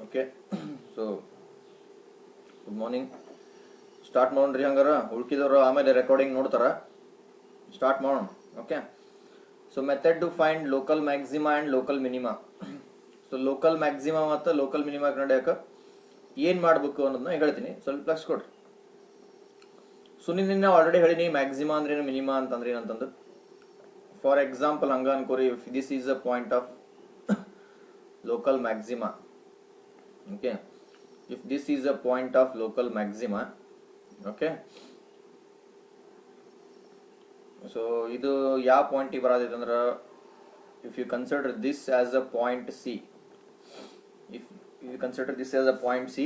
Okay so good morning. Start ಮಾಡೋಣ್ರಿ. ಹಂಗಾರ ಉಳ್ಕಿದವರು ಆಮೇಲೆ ರೆಕಾರ್ಡಿಂಗ್ ನೋಡ್ತಾರ. ಸ್ಟಾರ್ಟ್ ಮಾಡೋಣ. Okay so method to find local maxima and local minima. So local maxima ಮತ್ತು ಲೋಕಲ್ ಮಿನಿಮಾ ಕಂಡ್ಯಾಕ ಏನು ಮಾಡಬೇಕು ಅನ್ನೋದನ್ನ ಹೇಳ್ತೀನಿ, ಸ್ವಲ್ಪ ಲಕ್ಷ ಕೊಡ್ರಿ. ಸೊ ನಿನ್ನ ಆಲ್ರೆಡಿ ಹೇಳಿನಿ ಮ್ಯಾಕ್ಸಿಮಾ ಅಂದ್ರೇನು, ಮಿನಿಮಾ ಅಂತಂದ್ರೆ ಏನಂತಂದು. ಫಾರ್ ಎಕ್ಸಾಂಪಲ್ ಹಂಗ ಅನ್ಕೋರಿ, if this is a point of local maxima. Okay, if this is a point of local maxima, okay, so idu ya point ge baradite andra, if you consider this as a point C, if you consider this as a point C,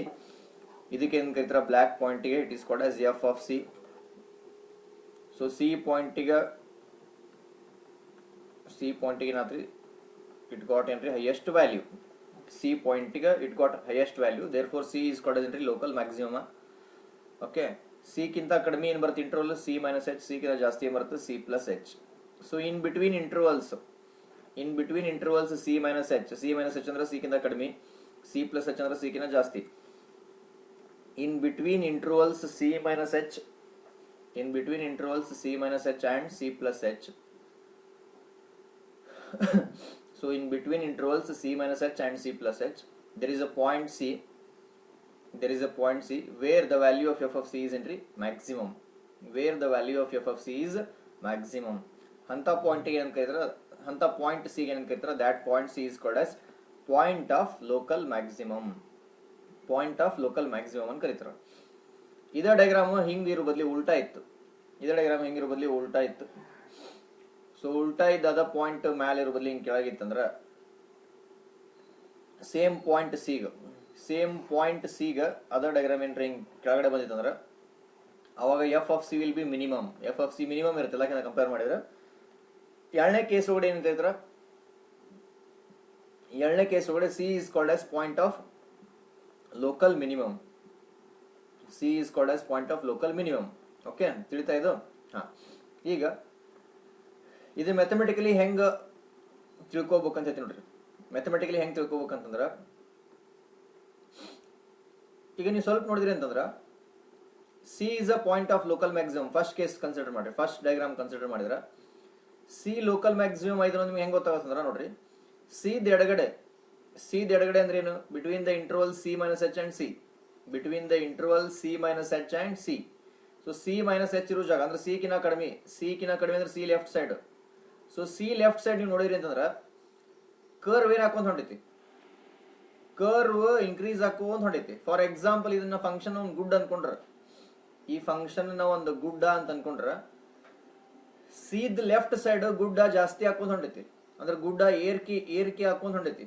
idikke en karitara black point ge it is called as f of C. So C point ge natri it got entry highest value. C point it got highest value, therefore C is called as entry local maximum. Okay, C kinta kadmi ಏನು ಬರುತ್ತೆ interval C minus H, C ಕಿಂತ ಜಾಸ್ತಿ ಏನು ಬರುತ್ತೆ C plus H. So in between intervals C minus H, C minus H ಅಂದ್ರೆ C ಕಿಂತ ಕಡಿಮೆ, C plus H ಅಂದ್ರೆ C ಕಿಂತ ಜಾಸ್ತಿ. In between intervals C minus H and C plus H. So in between intervals C minus H and C plus H, there is a point C where the value of f of C is entry maximum. Hanta point ಗೆ ಏನು ಕರೀತಾರೆ, hanta point C ಗೆ ಏನು ಕರೀತಾರೆ, that point C is called as point of local maximum ಅಂತ ಕರೀತಾರೆ. ಇದೇ diagram ಹಿಂಗಿರೋ ಬದಲಿ ಉಲ್ಟಾ ಇತ್ತು. ಸೊ ಉಲ್ಟಾ ಇದ್ದ ಪಾಯಿಂಟ್ ಮ್ಯಾಲೆ ಇರೋ ಬದಲಿ ಹಿಂಗೆ ಕೆಳಗಿತ್ತಂದ್ರ ಸೇಮ್ ಪಾಯಿಂಟ್ ಸಿಗ ಅದರ್ ಡಯಾಗ್ರಾಮ್ ಏನ್ರಿ ಹಿಂಗೆ ಕೆಳಗಡೆ ಬಂದಿತ್ತಂದ್ರ ಅವಾಗ F of C will be minimum. F of C minimum ಇರುತ್ತಲ್ಲ ಕಂಪೇರ್ ಮಾಡಿದ್ರೆ. ಎರಡನೇ ಕೇಸ್ ಒಳಗಡೆ ಏನಂತ C is called as point of local minimum. Okay, ತಿಳಿತಾ ಇದು? ಹಾ, ಈಗ ಇದು ಮ್ಯಾಥಮೆಟಿಕಲಿ ಹೆಂಗ ತಿಳ್ಕೊಬೇಕಂತ ಹೇಳ್ತೀನಿ ನೋಡ್ರಿ. ಮ್ಯಾಥಮೆಟಿಕಲಿ ಹೆಂಗ್ ತಿಳ್ಕೊಬೇಕಂತಂದ್ರ, ಈಗ ನೀವು ಸ್ವಲ್ಪ ನೋಡಿದ್ರಿ ಅಂತಂದ್ರ C is a point of local maximum. First case consider ಮಾಡ್ರಿ, ಫಸ್ಟ್ ಡಯಾಗ್ರಾಮ್ ಕನ್ಸಿಡರ್ ಮಾಡಿದ್ರ ಸಿ ಲೋಕಲ್ ಮ್ಯಾಕ್ಸಿಮಮ್ ಐದು ನಿಮ್ಗೆ ಹೆಂಗ್ ಗೊತ್ತಾಗತ್ತಂದ್ರ ನೋಡ್ರಿ, ಸಿ ಎಡಗಡೆ ಅಂದ್ರೆ ಏನು, between the interval C minus H and C. So C minus H ಇರೋ ಜಾಗ ಅಂದ್ರೆ ಸಿ ಕಿನ ಕಡಿಮೆ ಅಂದ್ರೆ C left side. So C left side ನೀವು ನೋಡಿದ್ರಿ ಅಂತಂದ್ರ ಕರ್ವ್ ಏನ್ ಹಾಕೊಂಡ್ ಹೊಂಟೈತಿ, ಕರ್ವ್ ಇನ್ಕ್ರೀಸ್ ಹಾಕೊಂಡ್ ಹೊಂಟೈತಿ. ಫಾರ್ ಎಕ್ಸಾಂಪಲ್ ಇದನ್ನ ಫಂಕ್ಷನ್ ಒಂದು ಗುಡ್ ಅನ್ಕೊಂಡ್ರ, ಈ ಫಂಕ್ಷನ್ ನ ಒಂದು ಗುಡ್ಡ ಅಂತ ಅನ್ಕೊಂಡ್ರ ಸಿದ್ ಲೆಫ್ಟ್ ಸೈಡ್ ಗುಡ್ಡ ಜಾಸ್ತಿ ಹಾಕೊಂಡ್ ಹೊಂಟೈತಿ, ಅಂದ್ರೆ ಗುಡ್ಡ ಏರ್ಕಿ ಹಾಕೊಂಡ್ ಹೊಂಟೈತಿ.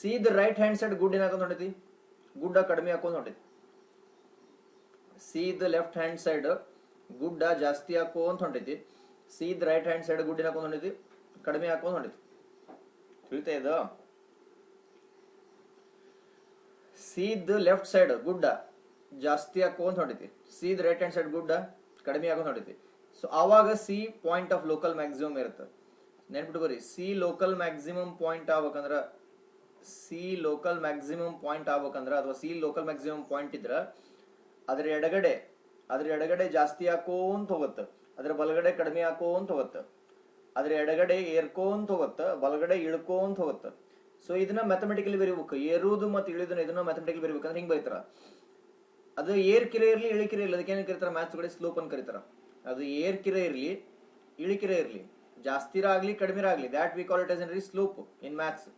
ಸಿದ್ ರೈಟ್ ಹ್ಯಾಂಡ್ ಸೈಡ್ ಗುಡ್ ಏನ್ ಹಾಕೊಂಡ್ ಹೊಂಟೈತಿ, ಗುಡ್ಡ ಕಡಿಮೆ ಹಾಕೊಂಡ್ ಹೊಂಟೈತಿ. ಸಿದ್ ಲೆಫ್ಟ್ ಹ್ಯಾಂಡ್ ಸೈಡ್ ಗುಡ್ಡ ಜಾಸ್ತಿ ಹಾಕೊಂಡ್ ಹೊಂಟೈತಿ, ಸೀದ್ ರೈಟ್ ಹ್ಯಾಂಡ್ ಸೈಡ್ ಗುಡ್ ಹಾಕೊಂಡ್ ಹೊಂಟೈತಿ, ಕಡಿಮೆ ಹಾಕೊಂಡ್ ಹೊಂಟೈತಿ. ತಿಳಿತಾ ಇದು? ಸೀದ್ ಲೆಫ್ಟ್ ಸೈಡ್ ಗುಡ್ಡ ಜಾಸ್ತಿ ಹಾಕೊಂಡ್ ಹೊಂಟೈತಿ, ಸೀದ್ ರೈಟ್ ಹ್ಯಾಂಡ್ ಸೈಡ್ ಗುಡ್ಡ ಕಡಿಮೆ ಹಾಕೊಂಡ್ ಹೊಂಟೈತಿ. ಸೊ ಆವಾಗ C point of local maximum ಇರುತ್ತೆ. ನೆನ್ಪಿಟ್ಕೋರಿ, ಸಿ ಲೋಕಲ್ ಮ್ಯಾಕ್ಸಿಮಮ್ ಪಾಯಿಂಟ್ ಆಗ್ಬೇಕಂದ್ರ ಅಥವಾ ಸಿ ಲೋಕಲ್ ಮ್ಯಾಕ್ಸಿಮಮ್ ಪಾಯಿಂಟ್ ಇದ್ರ ಅದ್ರ ಎಡಗಡೆ ಜಾಸ್ತಿ ಹಾಕೋಂತ ಹೋಗುತ್ತೆ, ಅದ್ರ ಬಲಗಡೆ ಕಡಿಮೆ ಹಾಕೋಂತ ಹೋಗುತ್ತೆ, ಅದ್ರ ಎಡಗಡೆ ಏರ್ಕೋಂತ ಹೋಗುತ್ತೆ, ಬಲಗಡೆ ಇಳ್ಕೋಂತ ಹೋಗುತ್ತೆ. ಸೊ ಇದನ್ನ ಮ್ಯಾಥಮೆಟಿಕಲಿ ಬರೀಬೇಕು, ಏರುವುದು ಮತ್ತು ಇಳಿದನ್ನ ಇದನ್ನ ಮ್ಯಾಥಮೆಟಿಕಲಿ ಬರೀಬೇಕಂದ್ರೆ ಹಿಂಗ್ ಬರೀತಾರ. ಅದು ಏರ್ಕಿರೆ ಇರ್ಲಿ ಇಳಿಕಿರೆ ಇರ್ಲಿ, ಅದಕ್ಕೆ ಏನ್ ಕರೀತಾರ ಮ್ಯಾಥ್ಸ್ ಕಡೆ ಸ್ಲೋಪ್ ಅಂತ ಕರೀತಾರ. ಅದು ಏರ್ಕಿರೆ ಇರ್ಲಿ ಇಳಿಕಿರೆ ಇರ್ಲಿ, ಜಾಸ್ತಿರ ಆಗ್ಲಿ ಕಡಿಮೆ ಆಗ್ಲಿ, that we call it as an slope in maths.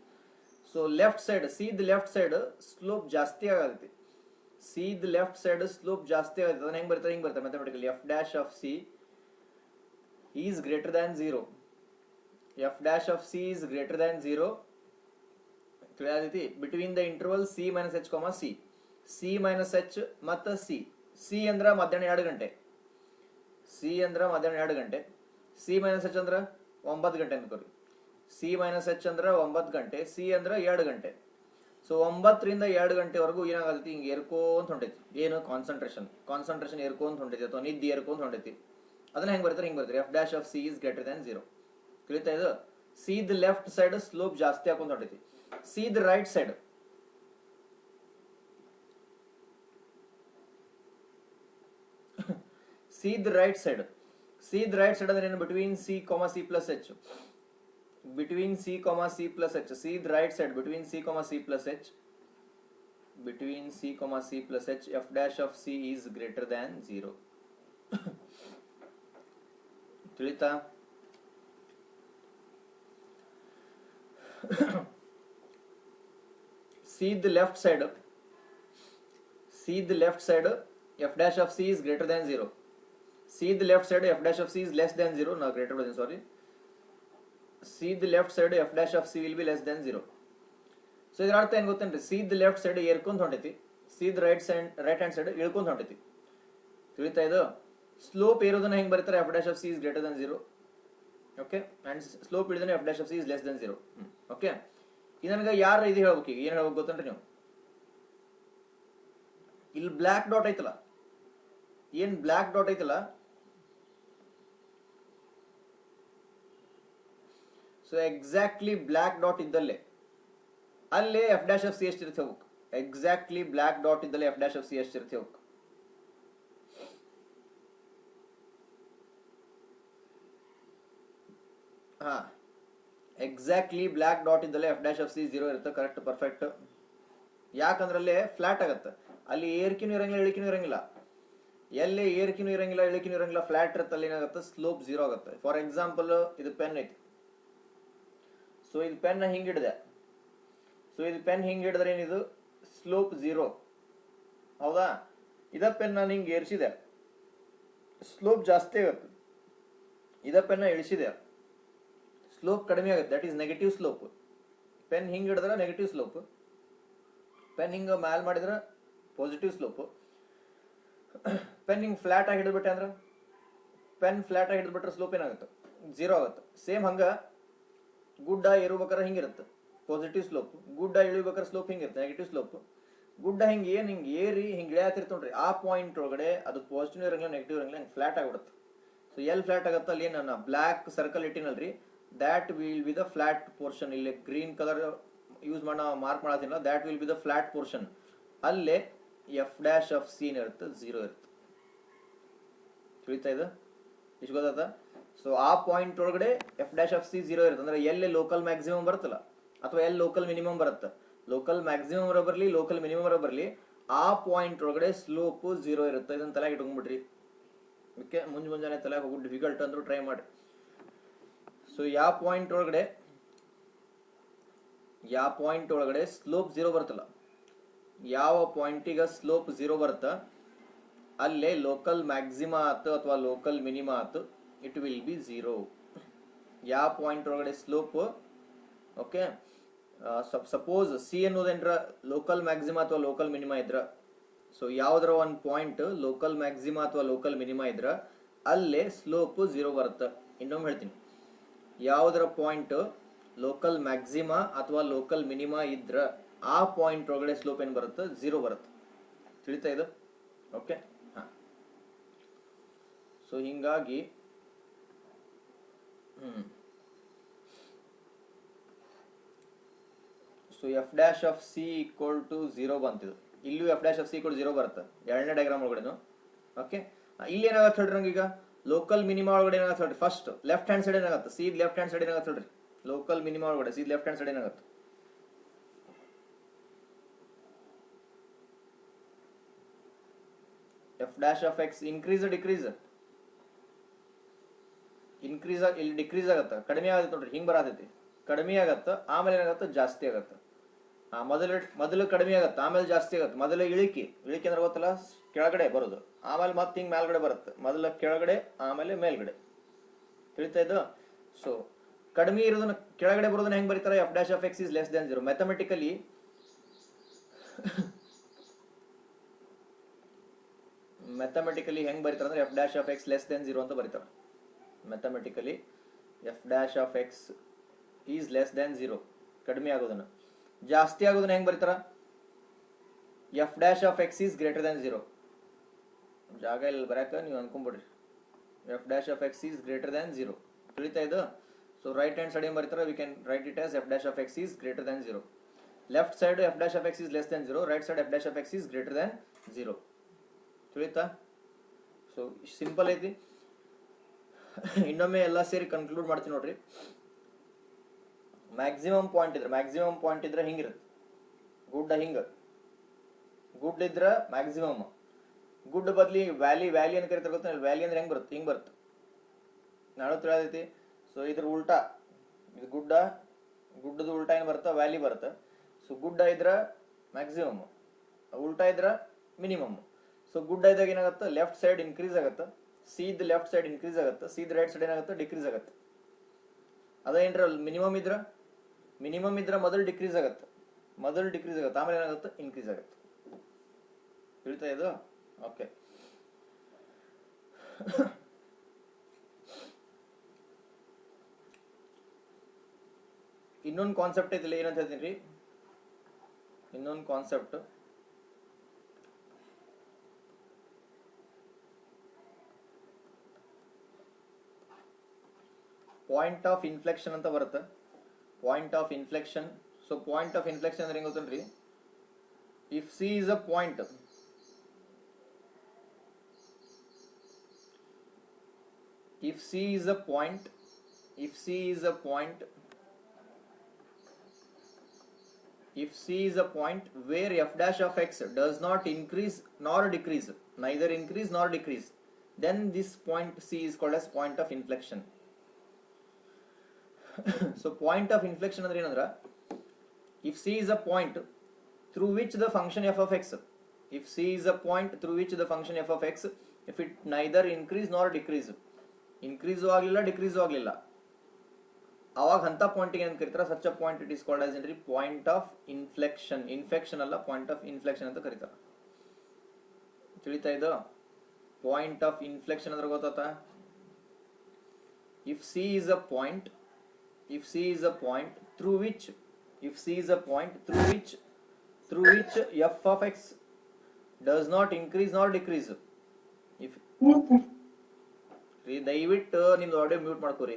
So left side ಸೀದ್ ಲೆಫ್ಟ್ ಸೈಡ್ ಸ್ಲೋಪ್ ಜಾಸ್ತಿ ಆಗತ್ತೆ, ಅದನ್ನ ಹೆಂಗ್ ಬರ್ತಾರೆ, mathematically F dash of C is greater than 0. f dash of c is greater than 0 between the interval c minus h comma c minus h ಮತ್ತು c ಅಂದ್ರ ಮಧ್ಯಾಹ್ನ 2 ಗಂಟೆ, c minus h ಅಂದ್ರ 9 ಗಂಟೆ ಅನ್ಕೋರಿ. c minus h ಅಂದ್ರ 9 ಗಂಟೆ, c ಅಂದ್ರ 2 ಗಂಟೆ. ಸೊ 9 ರಿಂದ 2 ಗಂಟೆವರೆಗೂ ಏನಾಗತೈತಿ, ಹಿಂಗೆ ಏರ್ಕೋಂತ ಹೊಂಟೈತಿ. ಏನು ಕಾನ್ಸಂಟ್ರೇಷನ್ ಏರ್ಕೋಂತ ಹೊಂಟೈತಿ ಅಥವಾ ನಿದ್ದೆ ಏರ್ಕೋಂತ ಹೊಂಟೈತಿ. ಅದನ್ನ ಹೆಂಗ್ ಬರ್ತಾರೆ, F dash of C is greater than 0. ತಿಳಿತಾ ಇದು? ಸೀದ್ ಲೆಫ್ಟ್ ಸೈಡ್ ಸ್ಲೋಪ್ ಜಾಸ್ತಿ ಹಾಕೊಂಡ್ ಹೊಂಟೈತಿ, ಸೀದ್ right side C the right side, C the right side ಅಂದ್ರೆ ಏನು, between C comma C plus H, between C comma C plus H, C the right side between C comma C plus H, between c comma c plus h, f dash of c is greater than 0. ತಿಳಿತಾ? see the left side, see the left side, f dash of c is greater than 0. see the left side, f dash of c is less than 0, no greater than, sorry. see the left side, f dash of c will be less than 0. So ಇದರ ಅರ್ಥ ಏನು ಗೊತ್ತೇನ್ರಿ, C the left side ಏರ್ಕೊಂತ ಹೊಂಟೈತಿ, C the right hand side ಇಳ್ಕೊಂತ ಹೊಂಟೈತಿ. ತಿಳಿತಾ ಇದು? ಸ್ಲೋಪ್ ಏರೋದನ್ನ ಹೆಂಗ್ ಬರೀತಾರೆ, F dash of C is greater than 0. Okay, and slope ಇಳಿದ್ರೆ F dash of C is less than 0. Okay, ಇದು ನನಗೆ ಯಾರು ಇದು ಹೇಳ್ಬೇಕು, ಈಗ ಏನ್ ಹೇಳ್ಬೇಕು ಗೊತ್ತೇನ್ರಿ ನೀವು, ಇಲ್ಲಿ ಬ್ಲ್ಯಾಕ್ ಡಾಟ್ ಐತಲ್ಲ, ಏನ್ ಬ್ಲ್ಯಾಕ್ ಡಾಟ್ ಐತಲ್ಲ, ಸೊ ಎಕ್ಸಾಕ್ಟ್ಲಿ ಬ್ಲ್ಯಾಕ್ ಡಾಟ್ ಇದ್ದಲ್ಲೇ ಅಲ್ಲೇ ಎಫ್ ಡ್ಯಾಶ್ ಆಫ್ ಸಿ ಎಷ್ಟಿರುತ್ತೆ ಹೋಗ್ಬೇಕು. ಎಕ್ಸಾಕ್ಟ್ಲಿ ಬ್ಲ್ಯಾಕ್ ಡಾಟ್ ಇದ್ದಲ್ಲೇ ಎಫ್ ಡ್ಯಾಶ್ ಆಫ್ ಸಿ ಎಷ್ಟಿರುತ್ತೆ ಹೋಗ್ಬೇಕು. ಹಾ, ಎಕ್ಸಾಕ್ಟ್ಲಿ ಬ್ಲ್ಯಾಕ್ ಡಾಟ್ ಇದ್ದಲ್ಲೇ ಎಫ್ ಡ್ಯಾಶ್ ಆಫ್ ಸಿ 0 ಇರುತ್ತೆ. Correct, perfect. ಯಾಕಂದ್ರಲ್ಲೇ ಫ್ಲಾಟ್ ಆಗತ್ತೆ, ಅಲ್ಲಿ ಏರ್ಕಿನೂ ಇರಂಗಿಲ್ಲ ಇಳಿಕಿನೂ ಇರಂಗಿಲ್ಲ. ಎಲ್ಲಿ ಏರ್ಕಿನೂ ಇರಂಗಿಲ್ಲ ಇಳಿಕಿನೂ ಇರಂಗಿಲ್ಲ, ಫ್ಲಾಟ್ ಇರುತ್ತೆ, ಅಲ್ಲಿ ಏನಾಗುತ್ತೆ, ಸ್ಲೋಪ್ 0 ಆಗುತ್ತೆ. ಫಾರ್ ಎಕ್ಸಾಂಪಲ್ ಇದು ಪೆನ್ ಐತಿ, ಸೊ ಇದು ಪೆನ್ ಹಿಂಗಿಡಿದೆ, ಸೊ ಇದು ಪೆನ್ ಹಿಂಗೆ ಹಿಡಿದ್ರೆ ಏನಿದು ಸ್ಲೋಪ್ 0, ಹೌದಾ? ಇದ ಪೆನ್ ನಾನು ಹಿಂಗೆ ಏರಿಸಿದೆ, ಸ್ಲೋಪ್ ಜಾಸ್ತಿ ಆಗುತ್ತೆ. ಇದ ಪೆನ್ನ ಇಳಿಸಿದೆ, ಸ್ಲೋಪ್ ಕಡಿಮೆ ಆಗುತ್ತೆ, that is negative slope. Pen ಹಿಂಗೆ ಹಿಡಿದ್ರೆ ನೆಗೆಟಿವ್ ಸ್ಲೋಪ್, ಪೆನ್ ಹಿಂಗೆ ಮ್ಯಾಲ್ ಮಾಡಿದ್ರೆ ಪಾಸಿಟಿವ್ ಸ್ಲೋಪ್. ಪೆನ್ ಹಿಂಗೆ ಫ್ಲಾಟ್ ಆಗಿ ಹಿಡಿದ್ಬಿಟ್ಟೆ ಅಂದ್ರೆ, ಪೆನ್ ಫ್ಲಾಟ್ ಆಗಿ ಹಿಡಿದ್ಬಿಟ್ರೆ ಸ್ಲೋಪ್ ಏನಾಗುತ್ತೆ, 0 ಆಗುತ್ತೆ. ಸೇಮ್ ಹಂಗ ಗುಡ್ಡ ಏರುಬೇಕಾದ್ರೆ ಹಿಂಗಿರುತ್ತೆ, ಪಾಸಿಟಿವ್ ಸ್ಲೋಪ್. ಗುಡ್ಡ ಇಳಿಬೇಕಾದ್ರೆ ಸ್ಲೋಪ್ ಹಿಂಗಿರುತ್ತೆ, ನೆಗೆಟಿವ್ ಸ್ಲೋಪ್. ಗುಡ್ಡ ಹಿಂಗೆ ಹಿಂಗೆ ಏರಿ ಹಿಂಗೆ ಇಳಿಯತ್ತಿರ್ತ ನೋಡ್ರಿ, ಆ ಪಾಯಿಂಟ್ ಒಳಗಡೆ ಅದು ಪಾಸಿಟಿವ್ ಇರಂಗಿಲ್ಲ ನೆಗೆಟಿವ್ ಇರಂಗಿಲ್ಲ, ಹಿಂಗೆ ಫ್ಲಾಟ್ ಆಗಿಬಿಡುತ್ತೆ. ಸೊ ಎಲ್ಲಿ ಫ್ಲಾಟ್ ಆಗುತ್ತೆ ಅಲ್ಲಿ ನಾನು ಬ್ಲ್ಯಾಕ್ ಸರ್ಕಲ್ ಇಟ್ಟಿನಲ್ರಿ, that will be the flat portion. ಇಲ್ಲಿ ಗ್ರೀನ್ ಕಲರ್ ಯೂಸ್ ಮಾಡಿ ಮಾರ್ಕ್ ಮಾಡತ್ತಿಲ್ಲ, that will be the flat portion. ಅಲ್ಲೇ ಎಫ್ ಡ್ಯಾಶ್ ಆಫ್ ಸಿ ಇರುತ್ತೆ, 0 ಇರುತ್ತೆ. ತಿಳಿತಾ ಇದು? ಇಷ್ಟು ಗೊತ್ತಾಯ್ತಾ? ಸೊ ಆ ಪಾಯಿಂಟ್ ಒಳಗಡೆ ಎಫ್ ಡ್ಯಾಶ್ ಆಫ್ ಸಿ 0 ಇರುತ್ತೆ. ಅಂದ್ರೆ ಎಲ್ಲಿ ಲೋಕಲ್ ಮ್ಯಾಕ್ಸಿಮಮ್ ಬರುತ್ತಲ್ಲ, ಅಥವಾ ಎಲ್ಲಿ ಲೋಕಲ್ ಮಿನಿಮಮ್ ಬರುತ್ತೆ, ಲೋಕಲ್ ಮ್ಯಾಕ್ಸಿಮಮ್ ಬರಬರ್ಲಿ ಲೋಕಲ್ ಮಿನಿಮಮ್ ಬರಬರ್ಲಿ, ಆ ಪಾಯಿಂಟ್ ಒಳಗಡೆ ಸ್ಲೋಪ್ 0 ಇರುತ್ತೆ. ಇದನ್ನ ತಲೆಗೆ ಇಟ್ಕೊಂಡ್ಬಿಟ್ರಿ. ಓಕೆ, ಮುಂಜಾನೆ ತಲೆಗೆ ಹೋಗಿ ಡಿಫಿಕಲ್ಟ್ ಅಂದ್ರೂ ಟ್ರೈ ಮಾಡಿ. ಸೊ ಯಾವ ಪಾಯಿಂಟ್ ಒಳಗಡೆ ಸ್ಲೋಪ್ 0 ಬರುತ್ತಲ್ಲ, ಯಾವ ಪಾಯಿಂಟಿಗೆ ಸ್ಲೋಪ್ 0 ಬರುತ್ತೆ ಅಲ್ಲೇ ಲೋಕಲ್ ಮ್ಯಾಕ್ಸಿಮಾ ಆಯ್ತು ಅಥವಾ ಲೋಕಲ್ ಮಿನಿಮಾ ಆಯ್ತು, ಇಟ್ ವಿಲ್ ಬಿ 0. ಯಾವ ಪಾಯಿಂಟ್ ಒಳಗಡೆ ಸ್ಲೋಪ್, ಓಕೆ, ಸಪೋಸ್ ಸಿ ಅನ್ನೋದೇನ್ರ ಲೋಕಲ್ ಮ್ಯಾಕ್ಸಿಮಾ ಅಥವಾ ಲೋಕಲ್ ಮಿನಿಮಾ ಇದ್ರ, ಸೊ ಯಾವ್ದ್ರ ಒಂದು ಪಾಯಿಂಟ್ ಲೋಕಲ್ ಮ್ಯಾಕ್ಸಿಮಾ ಅಥವಾ ಲೋಕಲ್ ಮಿನಿಮಾ ಇದ್ರ ಅಲ್ಲೇ ಸ್ಲೋಪ್ 0 ಬರುತ್ತೆ. ಇನ್ನೊಮ್ಮೆ ಹೇಳ್ತೀನಿ, ಯಾವ್ದ್ರ ಪಾಯಿಂಟ್ ಲೋಕಲ್ ಮ್ಯಾಕ್ಸಿಮಾ ಅಥವಾ ಲೋಕಲ್ ಮಿನಿಮಾ ಇದ್ರ ಆ ಪಾಯಿಂಟ್ ಒಳಗಡೆ ಸ್ಲೋಪ್ ಏನ್ ಬರುತ್ತೆ, 0 ಬರುತ್ತೆ. ತಿಳಿತಾ ಇದು? ಓಕೆ, ಹಾ. ಸೊ ಹಿಂಗಾಗಿ so F dash of C equal to 0 ಬಂತಿದ್ದು, ಇಲ್ಲೂ f dash of C equal 0 ಬರುತ್ತೆ ಎರಡನೇ ಡಯಾಗ್ರಾಮ್ ಒಳಗಡೆನು. ಓಕೆ, ಇಲ್ಲಿ ಏನಾಗುತ್ತೆ ಹೇಳ್ರಿ ನಂಗೆ, ಈಗ ಲೋಕಲ್ ಮಿನಿಮಾ ಒಳಗಡೆ ಏನಾಗುತ್ತೆ ಹೇಳ್ರಿ, ಫಸ್ಟ್ ಲೆಫ್ಟ್ ಹ್ಯಾಂಡ್ ಸೈಡ್ ಏನಾಗುತ್ತೆ, ಸಿ ಲೆಫ್ಟ್ ಹ್ಯಾಂಡ್ ಸೈಡ್ ಏನಾಗುತ್ತೆ ಹೇಳ್ರಿ, ಲೋಕಲ್ ಮಿನಿಮಾ ಒಳಗಡೆ ಸಿ ಲೆಫ್ಟ್ ಹ್ಯಾಂಡ್ ಸೈಡ್ ಏನಾಗುತ್ತೆ, F dash of X increase decrease, increase ಇಲ್ಲಿ ಡಿಕ್ರೀಸ್ ಆಗತ್ತೆ, ಕಡಿಮೆ ಆಗತ್ತೆ ನೋಡ್ರಿ, ಹಿಂಗ್ ಬರತೈತಿ, ಕಡಿಮೆ ಆಗತ್ತ, ಆಮೇಲೆ ಏನಾಗತ್ತ, ಜಾಸ್ತಿ ಆಗತ್ತ. ಮೊದಲು ಕಡಿಮೆ ಆಗತ್ತೆ, ಆಮೇಲೆ ಜಾಸ್ತಿ ಆಗತ್ತೆ. ಮೊದಲು ಇಳಿಕೆ ಅಂದ್ರೆ ಗೊತ್ತಲ್ಲ, ಕೆಳಗಡೆ ಬರೋದು, ಆಮೇಲೆ ಮತ್ತೆ ಹಿಂಗ್ ಮೇಲ್ಗಡೆ ಬರುತ್ತೆ. ಮೊದಲ ಕೆಳಗಡೆ, ಆಮೇಲೆ ಮೇಲ್ಗಡೆ. ತಿಳಿತಾ ಇದ್ದು? ಸೊ ಕಡಿಮೆ ಇರೋದನ್ನ ಕೆಳಗಡೆ ಬರೋದನ್ನ ಹೆಂಗ್ ಬರೀತಾರೆ, F dash of X is less than 0. Mathematically ಹೆಂಗ್ ಬರೀತಾರೆ ಅಂದ್ರೆ F dash of X less than 0 ಅಂತ ಬರೀತಾರೆ. Mathematically F dash of X is less than 0, ಕಡಿಮೆ ಆಗೋದನ್ನ. ಜಾಸ್ತಿ ಆಗೋದನ್ನ ಹೆಂಗ್ ಬರೀತಾರ, F dash of X is greater than 0. ಜಾಗ ಇಲ್ಲಿ ಬರಕ ನೀವು ಅನ್ಕೊಂಡ್ಬಿಡ್ರಿ, F dash of X is greater than 0. ತಿಳಿತಾ ಇದು? ಸೊ ರೈಟ್ ಹ್ಯಾಂಡ್ ಸೈಡ್ ಏನ್ ಬರೀತಾರ, we can write it as F dash of X is greater than 0. Left side F dash of X is less than 0, right side F dash of X is greater than 0. ತಿಳಿತಾ? So simple ಐತಿ. ಇನ್ನೊಮ್ಮೆ ಎಲ್ಲ ಸೇರಿ conclude ಮಾಡ್ತೀನಿ ನೋಡ್ರಿ. Maximum point ಇದ್ರೆ ಹಿಂಗಿರುತ್ತೆ, ಗುಡ್ಡ ಹಿಂಗ, ಗುಡ್ ಇದ್ರ ಮ್ಯಾಕ್ಸಿಮಮ್, ಗುಡ್ ಬದ್ಲಿ ವ್ಯಾಲಿ ಅಂತ ಕರಿತಾರೆ ಗೊತ್ತ. ವ್ಯಾಲಿ ಅಂದ್ರೆ ಹೆಂಗ್ ಬರುತ್ತೆ, ಹಿಂಗ್ ಬರುತ್ತೆ, ನಾಳೆ ತಿಳಿದೈತಿ. ಸೊ ಇದ್ರ ಉಲ್ಟಾ, ಇದು ಗುಡ್ಡದ ಉಲ್ಟಾ ಏನ್ ಬರುತ್ತಾ, ವ್ಯಾಲಿ ಬರುತ್ತೆ. ಸೊ ಗುಡ್ಡ ಇದ್ರ ಮ್ಯಾಕ್ಸಿಮಮ್, ಉಲ್ಟಾ ಇದ್ರ ಮಿನಿಮಮ್. ಸೊ ಗುಡ್ಡ ಇದ್ದಾಗ ಏನಾಗುತ್ತೆ, ಲೆಫ್ಟ್ ಸೈಡ್ ಇನ್ಕ್ರೀಸ್ ಆಗುತ್ತೆ, ಸೀದ್ ಲೆಫ್ಟ್ ಸೈಡ್ ಇನ್ಕ್ರೀಸ್ ಆಗುತ್ತೆ, ಸೀದ್ ರೈಟ್ ಸೈಡ್ ಏನಾಗುತ್ತೆ, ಡಿಕ್ರೀಸ್ ಆಗುತ್ತೆ. ಅದೇನ್ರ ಮಿನಿಮಮ್ ಇದ್ರ ಮೊದಲು ಡಿಕ್ರೀಸ್ ಆಗುತ್ತೆ, ಆಮೇಲೆ ಏನಾಗುತ್ತೆ, ಇನ್ಕ್ರೀಸ್ ಆಗುತ್ತೆ. ತಿಳಿತಾ ಇದು? ಓಕೆ. ಇನ್ನೊಂದು ಕಾನ್ಸೆಪ್ಟ್ ಐತಿಲ್ಲ, ಏನಂತ ಹೇಳ್ತೀನಿ ರೀ, ಇನ್ನೊಂದು ಕಾನ್ಸೆಪ್ಟ್ ಪಾಯಿಂಟ್ ಆಫ್ ಇನ್ಫ್ಲೆಕ್ಷನ್ ಅಂತ ಬರುತ್ತೆ. Point of inflection. So point of inflection ಅಂದ್ರೆ ಹೆಂಗ್ ಗೊತ್ತೇನ್ರಿ, if C is a point, if C is a point where f dash of x does not increase nor decrease, neither increase nor decrease, then this point C is called as point of inflection. So point of inflection ಅಂದ್ರೆ ಏನಂದ್ರ, if C is a point through which the function f of x, if C is a point through which the function f of x, if it neither increase nor decrease, increase ಆಗಲಿಲ್ಲ decrease ಆಗಲಿಲ್ಲ, ಅವಾಗ ಅಂತ ಪಾಯಿಂಟಿಗೆ ಏನು ಕರೀತಾರೆ, such a point it is called as ಏನ್ರಿ, point of inflection. Infection ಅಲ್ಲ, point of inflection ಅಂತ ಕರೀತಾರೆ. ತಿಳಿತಾ ಇದು? ಪಾಯಿಂಟ್ ಆಫ್ ಇನ್ಫ್ಲೆಕ್ಷನ್ ಅಂದ್ರೆ ಗೊತ್ತಾತ, if C is a point through which F of X does not increase not decrease. If ದಯವಿಟ್ಟು ನಿಮ್ದು ಆಡಿಯೋ ಮ್ಯೂಟ್ ಮಾಡ್ಕೋರಿ.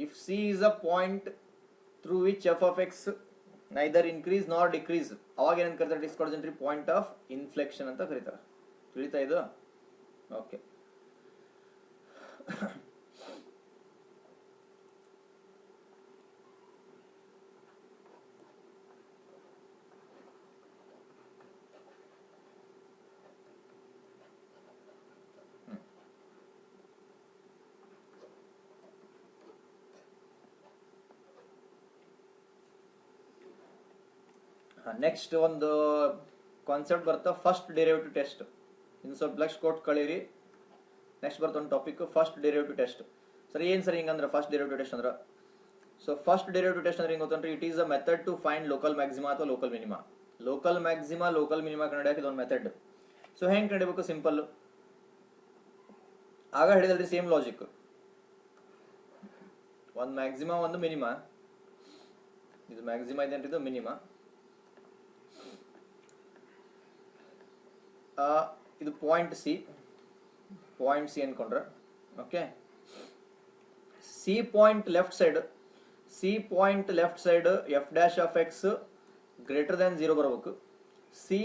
If C is a point through which F of X neither increase ನಾರ್ decrease, ಅವಾಗ ಏನಂತ ಕರೀತಾರೆ, discard point of inflection ಅಂತ ಕರೀತಾರೆ. ತಿಳಿತಾ ಇದು? ಓಕೆ. ನೆಕ್ಸ್ಟ್ ಒಂದು ಕಾನ್ಸೆಪ್ಟ್ ಬರ್ತಾ, ಫಸ್ಟ್ ಡೆರಿವೇಟಿವ್ ಟೆಸ್ಟ್. ಇನ್ನು ಸ್ವಲ್ಪ ಲಕ್ಷ ಕೊಟ್ಟು ಕಳೀರಿ. ನೆಕ್ಸ್ಟ್ ಬರ್ತಾ ಒಂದು ಟಾಪಿಕ್, ಫಸ್ಟ್ ಡೆರಿವೇಟಿವ್ ಟೆಸ್ಟ್. ಸರಿ, ಏನ್ ಸರಿ ಹಿಂಗಂದ್ರೆ ಫಸ್ಟ್ ಡೆರಿವೇಟಿವ್ ಟೆಸ್ಟ್ ಅಂದ್ರೆ, ಸೊ ಫಸ್ಟ್ ಡೆರಿವೇಟಿವ್ ಟೆಸ್ಟ್ ಅಂದ್ರೆ ಹೆಂಗ್ ಗೊತ್ತಂದ್ರೆ, it is a method to find local maxima ಅಥವಾ ಲೋಕಲ್ ಮಿನಿಮಾ. ಲೋಕಲ್ ಮಿನಿಮಾ ಕಂಡಿಡಿಯಕ್ಕೆ ಇದೊಂದು ಮೆಥಡ್. ಸೊ ಹೆಂಗ್ ಕಂಡಿಬೇಕು, ಸಿಂಪಲ್. ಆಗ ಹೇಳಿದಲ್ರಿ, ಸೇಮ್ ಲಾಜಿಕ್. ಒಂದು ಮ್ಯಾಕ್ಸಿಮಾ ಒಂದು ಮಿನಿಮಾ, ಇದು ಮ್ಯಾಕ್ಸಿಮಾ ಇದೆ, ಇದು ಮಿನಿಮಾ. ಇದು ಪಾಯಿಂಟ್ ಸಿ ಅನ್ಕೊಂಡ್ರೆ, okay. C point left side F dash of X greater then 0 ಬರಬೇಕು. C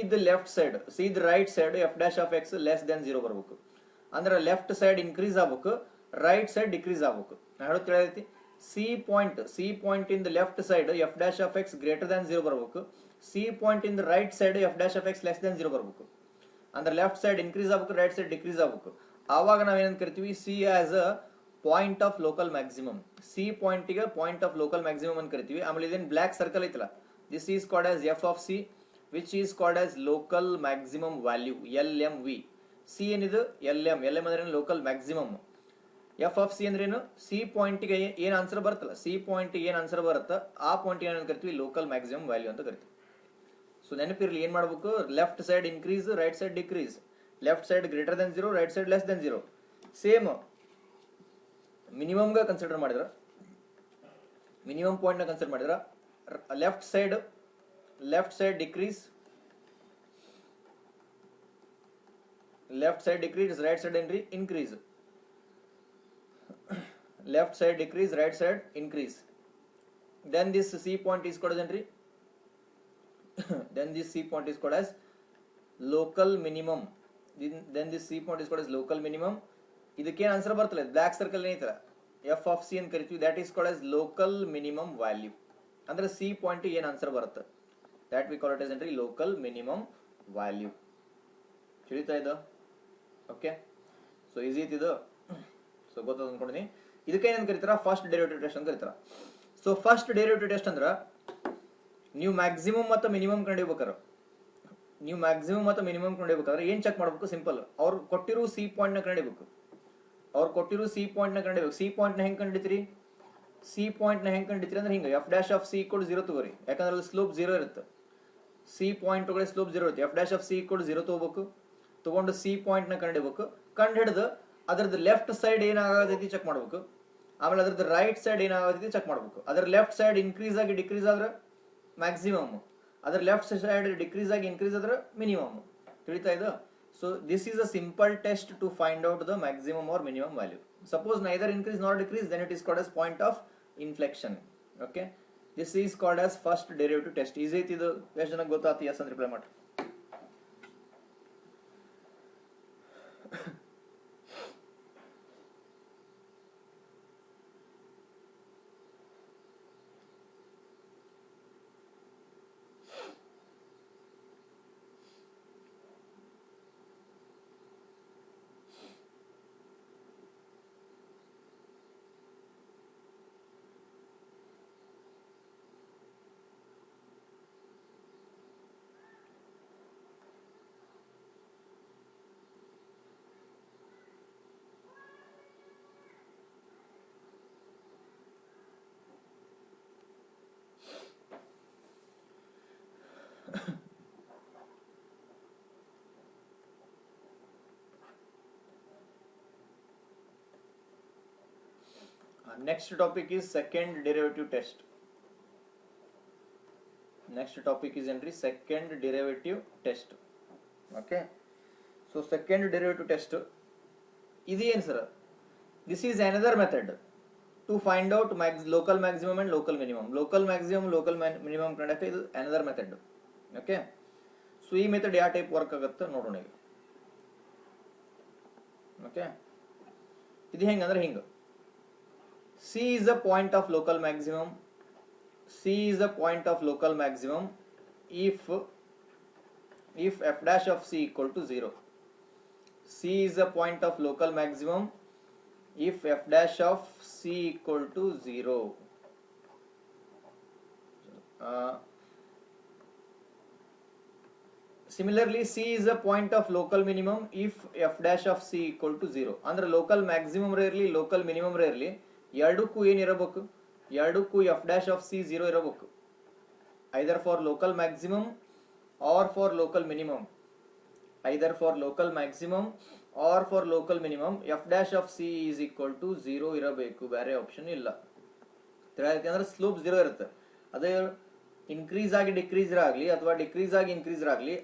right side F dash of X less then 0 ಬರಬೇಕು. ಅಂದ್ರೆ ಲೆಫ್ಟ್ ಸೈಡ್ ಇನ್ಕ್ರೀಸ್ ಆಗ್ಬೇಕು, ರೈಟ್ ಸೈಡ್ ಡಿಕ್ರೀಸ್ ಆಗ್ಬೇಕು. ನಾ ಹೇಳೋದು ತಿಳಿದೈತಿ? C point in the left side F dash of X greater then 0 ಬರಬೇಕು. C point in the right side F dash of X less then 0 ಬರಬೇಕು. ಅಂದ್ರೆ ಲೆಫ್ಟ್ ಸೈಡ್ ಇನ್ಕ್ರೀಸ್ ಆಗ್ಬೇಕು, right side decrease ಆಗ್ಬೇಕು. ಆವಾಗ ನಾವೇನಂತ ಕರಿತೀವಿ, C as a point of local maximum. C ಪಾಯಿಂಟಿಗೆ point of local maximum ಅಂತ ಕರಿತೀವಿ. ಆಮೇಲೆ ಇದೇನು ಬ್ಲಾಕ್ ಸರ್ಕಲ್ ಐತಲ್ಲ, this is called as F of C, which is called as local maximum value, LMV. C ಏನಿದು, LM ಅಂದ್ರೆ local maximum. F of C ಅಂದ್ರೆ ಏನು, ಸಿ ಪಾಯಿಂಟ್ಗೆ ಏನ್ ಆನ್ಸರ್ ಬರುತ್ತಲ್ಲ, ಸಿ ಪಾಯಿಂಟ್ ಏನ್ ಆನ್ಸರ್ ಬರುತ್ತೆ ಆ ಪಾಯಿಂಟ್ ಏನಂತ ಕರಿತೀವಿ, ಲೋಕಲ್ ಮ್ಯಾಕ್ಸಿಮಮ್ ವ್ಯಾಲ್ಯೂ ಅಂತ ಕರಿತೀವಿ. ಸೊ ನೆನಪಿರ್ಲಿ, ಏನ್ ಮಾಡ್ಬೇಕು, left side increase, right side decrease, left side greater then 0, right side less then 0. Same minimum consider ಮಾಡಿದ್ರ, ಮಿನಿಮಮ್ ಪಾಯಿಂಟ್ ನ ಕನ್ಸಿಡರ್ ಮಾಡಿದ್ರ, left side decrease, right side ಏನ್ರಿ, increase. Left side decrease, right side increase. Then this C point is called as local minimum, then this C point is called as local minimum. ಇದಕ್ಕೇನು answer ಬರ್ತಲ್ಲ, black circle ಏನೈತಲ್ಲ F of C ಅಂತ ಕರಿತೀವಿ, that is called as local minimum value. ಅಂದ್ರೆ C point ಏನು answer ಬರುತ್ತೆ, that we call it as entry local minimum value. ತಿಳಿತಾ ಇದು? ಓಕೆ, ಸೊ ಈಸಿ ಇದು. ಸೊ ಗೊತ್ತದ ಅನ್ಕೊಂಡಿನಿ. ಇದಕ್ಕೆ ಏನಂತ ಕರೀತಾರ, ಫಸ್ಟ್ ಡೆರಿವೇಟಿವ್ ಟೆಸ್ಟ್ ಅಂತ ಕರೀತಾರ. ಸೊ ಫಸ್ಟ್ ಡೆರಿವೇಟಿವ್ ಟೆಸ್ಟ್ ಅಂದ್ರ ನೀವು ಮ್ಯಾಕ್ಸಿಮಮ್ ಮತ್ತು ಮಿನಿಮಮ್ ಕಂಡಿಡ್ಬೇಕಾರೆ, ನೀವು ಮ್ಯಾಕ್ಸಿಮಮ್ ಮತ್ತು ಮಿನಿಮಮ್ ಕಂಡಿಡ್ಬೇಕಾದ್ರೆ ಏನ್ ಚೆಕ್ ಮಾಡ್ಬೇಕು, ಸಿಂಪಲ್, ಅವ್ರು ಕೊಟ್ಟಿರೋ ಸಿ ಪಾಯಿಂಟ್ ನ ಕಂಡಿಡ್ಬೇಕು. ಅವ್ರು ಕೊಟ್ಟಿರೋ ಸಿ ಪಾಯಿಂಟ್ ನ ಕಂಡಿಡ್ಬೇಕು. ಸಿ ಪಾಯಿಂಟ್ ನ ಹೆಂಗ್ ಕಂಡಿಡ್ತೀರಿ, ಸಿ ಪಾಯಿಂಟ್ ನ ಹೆಂಗ್ ಕಂಡಿಡ್ತೀರಿ ಅಂದ್ರೆ ಹಿಂಗ, F dash of C equal 0 ತಗೋರಿ, ಯಾಕಂದ್ರೆ ಅಲ್ಲಿ ಸ್ಲೋಪ್ 0 ಇರುತ್ತೆ. ಸಿ ಪಾಯಿಂಟ್ ಒಳಗಡೆ ಸ್ಲೋಪ್ 0 ಇರುತ್ತೆ. F dash of C equal 0 ತಗೋಬೇಕು. ತಗೊಂಡು ಸಿ ಪಾಯಿಂಟ್ ನ ಕಂಡಿಡ್ಬೇಕು. ಕಂಡು ಹಿಡಿದು ಅದ್ರದ್ದು ಲೆಫ್ಟ್ ಸೈಡ್ ಏನಾಗತೈತಿ ಚೆಕ್ ಮಾಡ್ಬೇಕು. ಆಮೇಲೆ ಅದ್ರದ್ದು ರೈಟ್ ಸೈಡ್ ಏನಾಗತೈತಿ ಚೆಕ್ ಮಾಡ್ಬೇಕು. ಅದ್ರ ಲೆಫ್ಟ್ ಸೈಡ್ ಇನ್ಕ್ರೀಸ್ ಆಗಿ ಡಿಕ್ರೀಸ್ ಆದ್ರೆ ಮ್ಯಾಕ್ಸಿಮಮ್, ಅದ್ರ ಲೆಫ್ಟ್ ಸೈಡ್ ಡಿಕ್ರೀಸ್ ಆಗಿ ಇನ್ಕ್ರೀಸ್ ಆದ್ರೆ ಮಿನಿಮಮ್. ತಿಳಿತಾ ಇದು? So this is a simple test to find out the maximum or minimum value. Suppose neither increase not decrease, then it is called as point of inflection. Okay, this is called as first derivative test. Easy ಐತಿ ಇದು. ಎಷ್ಟು ಜನಕ್ಕೆ ಗೊತ್ತಾಯ್ತು? S ಅಂತ reply ಮಾಡಿ. Next topic is second derivative test. Next topic is entry second derivative test. Okay, so second derivative test ಇದು ಏನು sir? This is another method to find out local maximum and local minimum. Local maximum, local minimum ಕಂಡಕ್ಕೆ ಇದು another method. Okay, so ಈ method ಯಾವ type work ಆಗುತ್ತೆ ನೋಡೋಣ ಈಗ. Okay, ಇದು ಹೆಂಗಂದ್ರೆ ಹಿಂಗ, C is a point of local maximum. C is a point of local maximum if f dash of C equal to 0. C is a point of local maximum if f dash of C equal to 0. Similarly, C is a point of local minimum if f dash of C equal to 0. ಅಂದ್ರೆ local maximum rarely, local minimum rarely ಎರಡಕ್ಕೂ ಏನಿರಬೇಕು, ಎರಡಕ್ಕೂ F dash of C 0 ಇರಬೇಕು. Either for local maximum or for local minimum, either for local maximum or for local minimum F dash of C is equal to 0 ಇರಬೇಕು, ಬೇರೆ option ಇಲ್ಲ. ಅಂದ್ರೆ slope 0 ಇರುತ್ತೆ. ಅದೇ ಇನ್ಕ್ರೀಸ್ ಆಗಿ ಡಿಕ್ರೀಸ್ ಆಗಲಿ ಅಥವಾ ಡಿಕ್ರೀಸ್ ಆಗಿ ಇನ್ಕ್ರೀಸ್ ಆಗಲಿ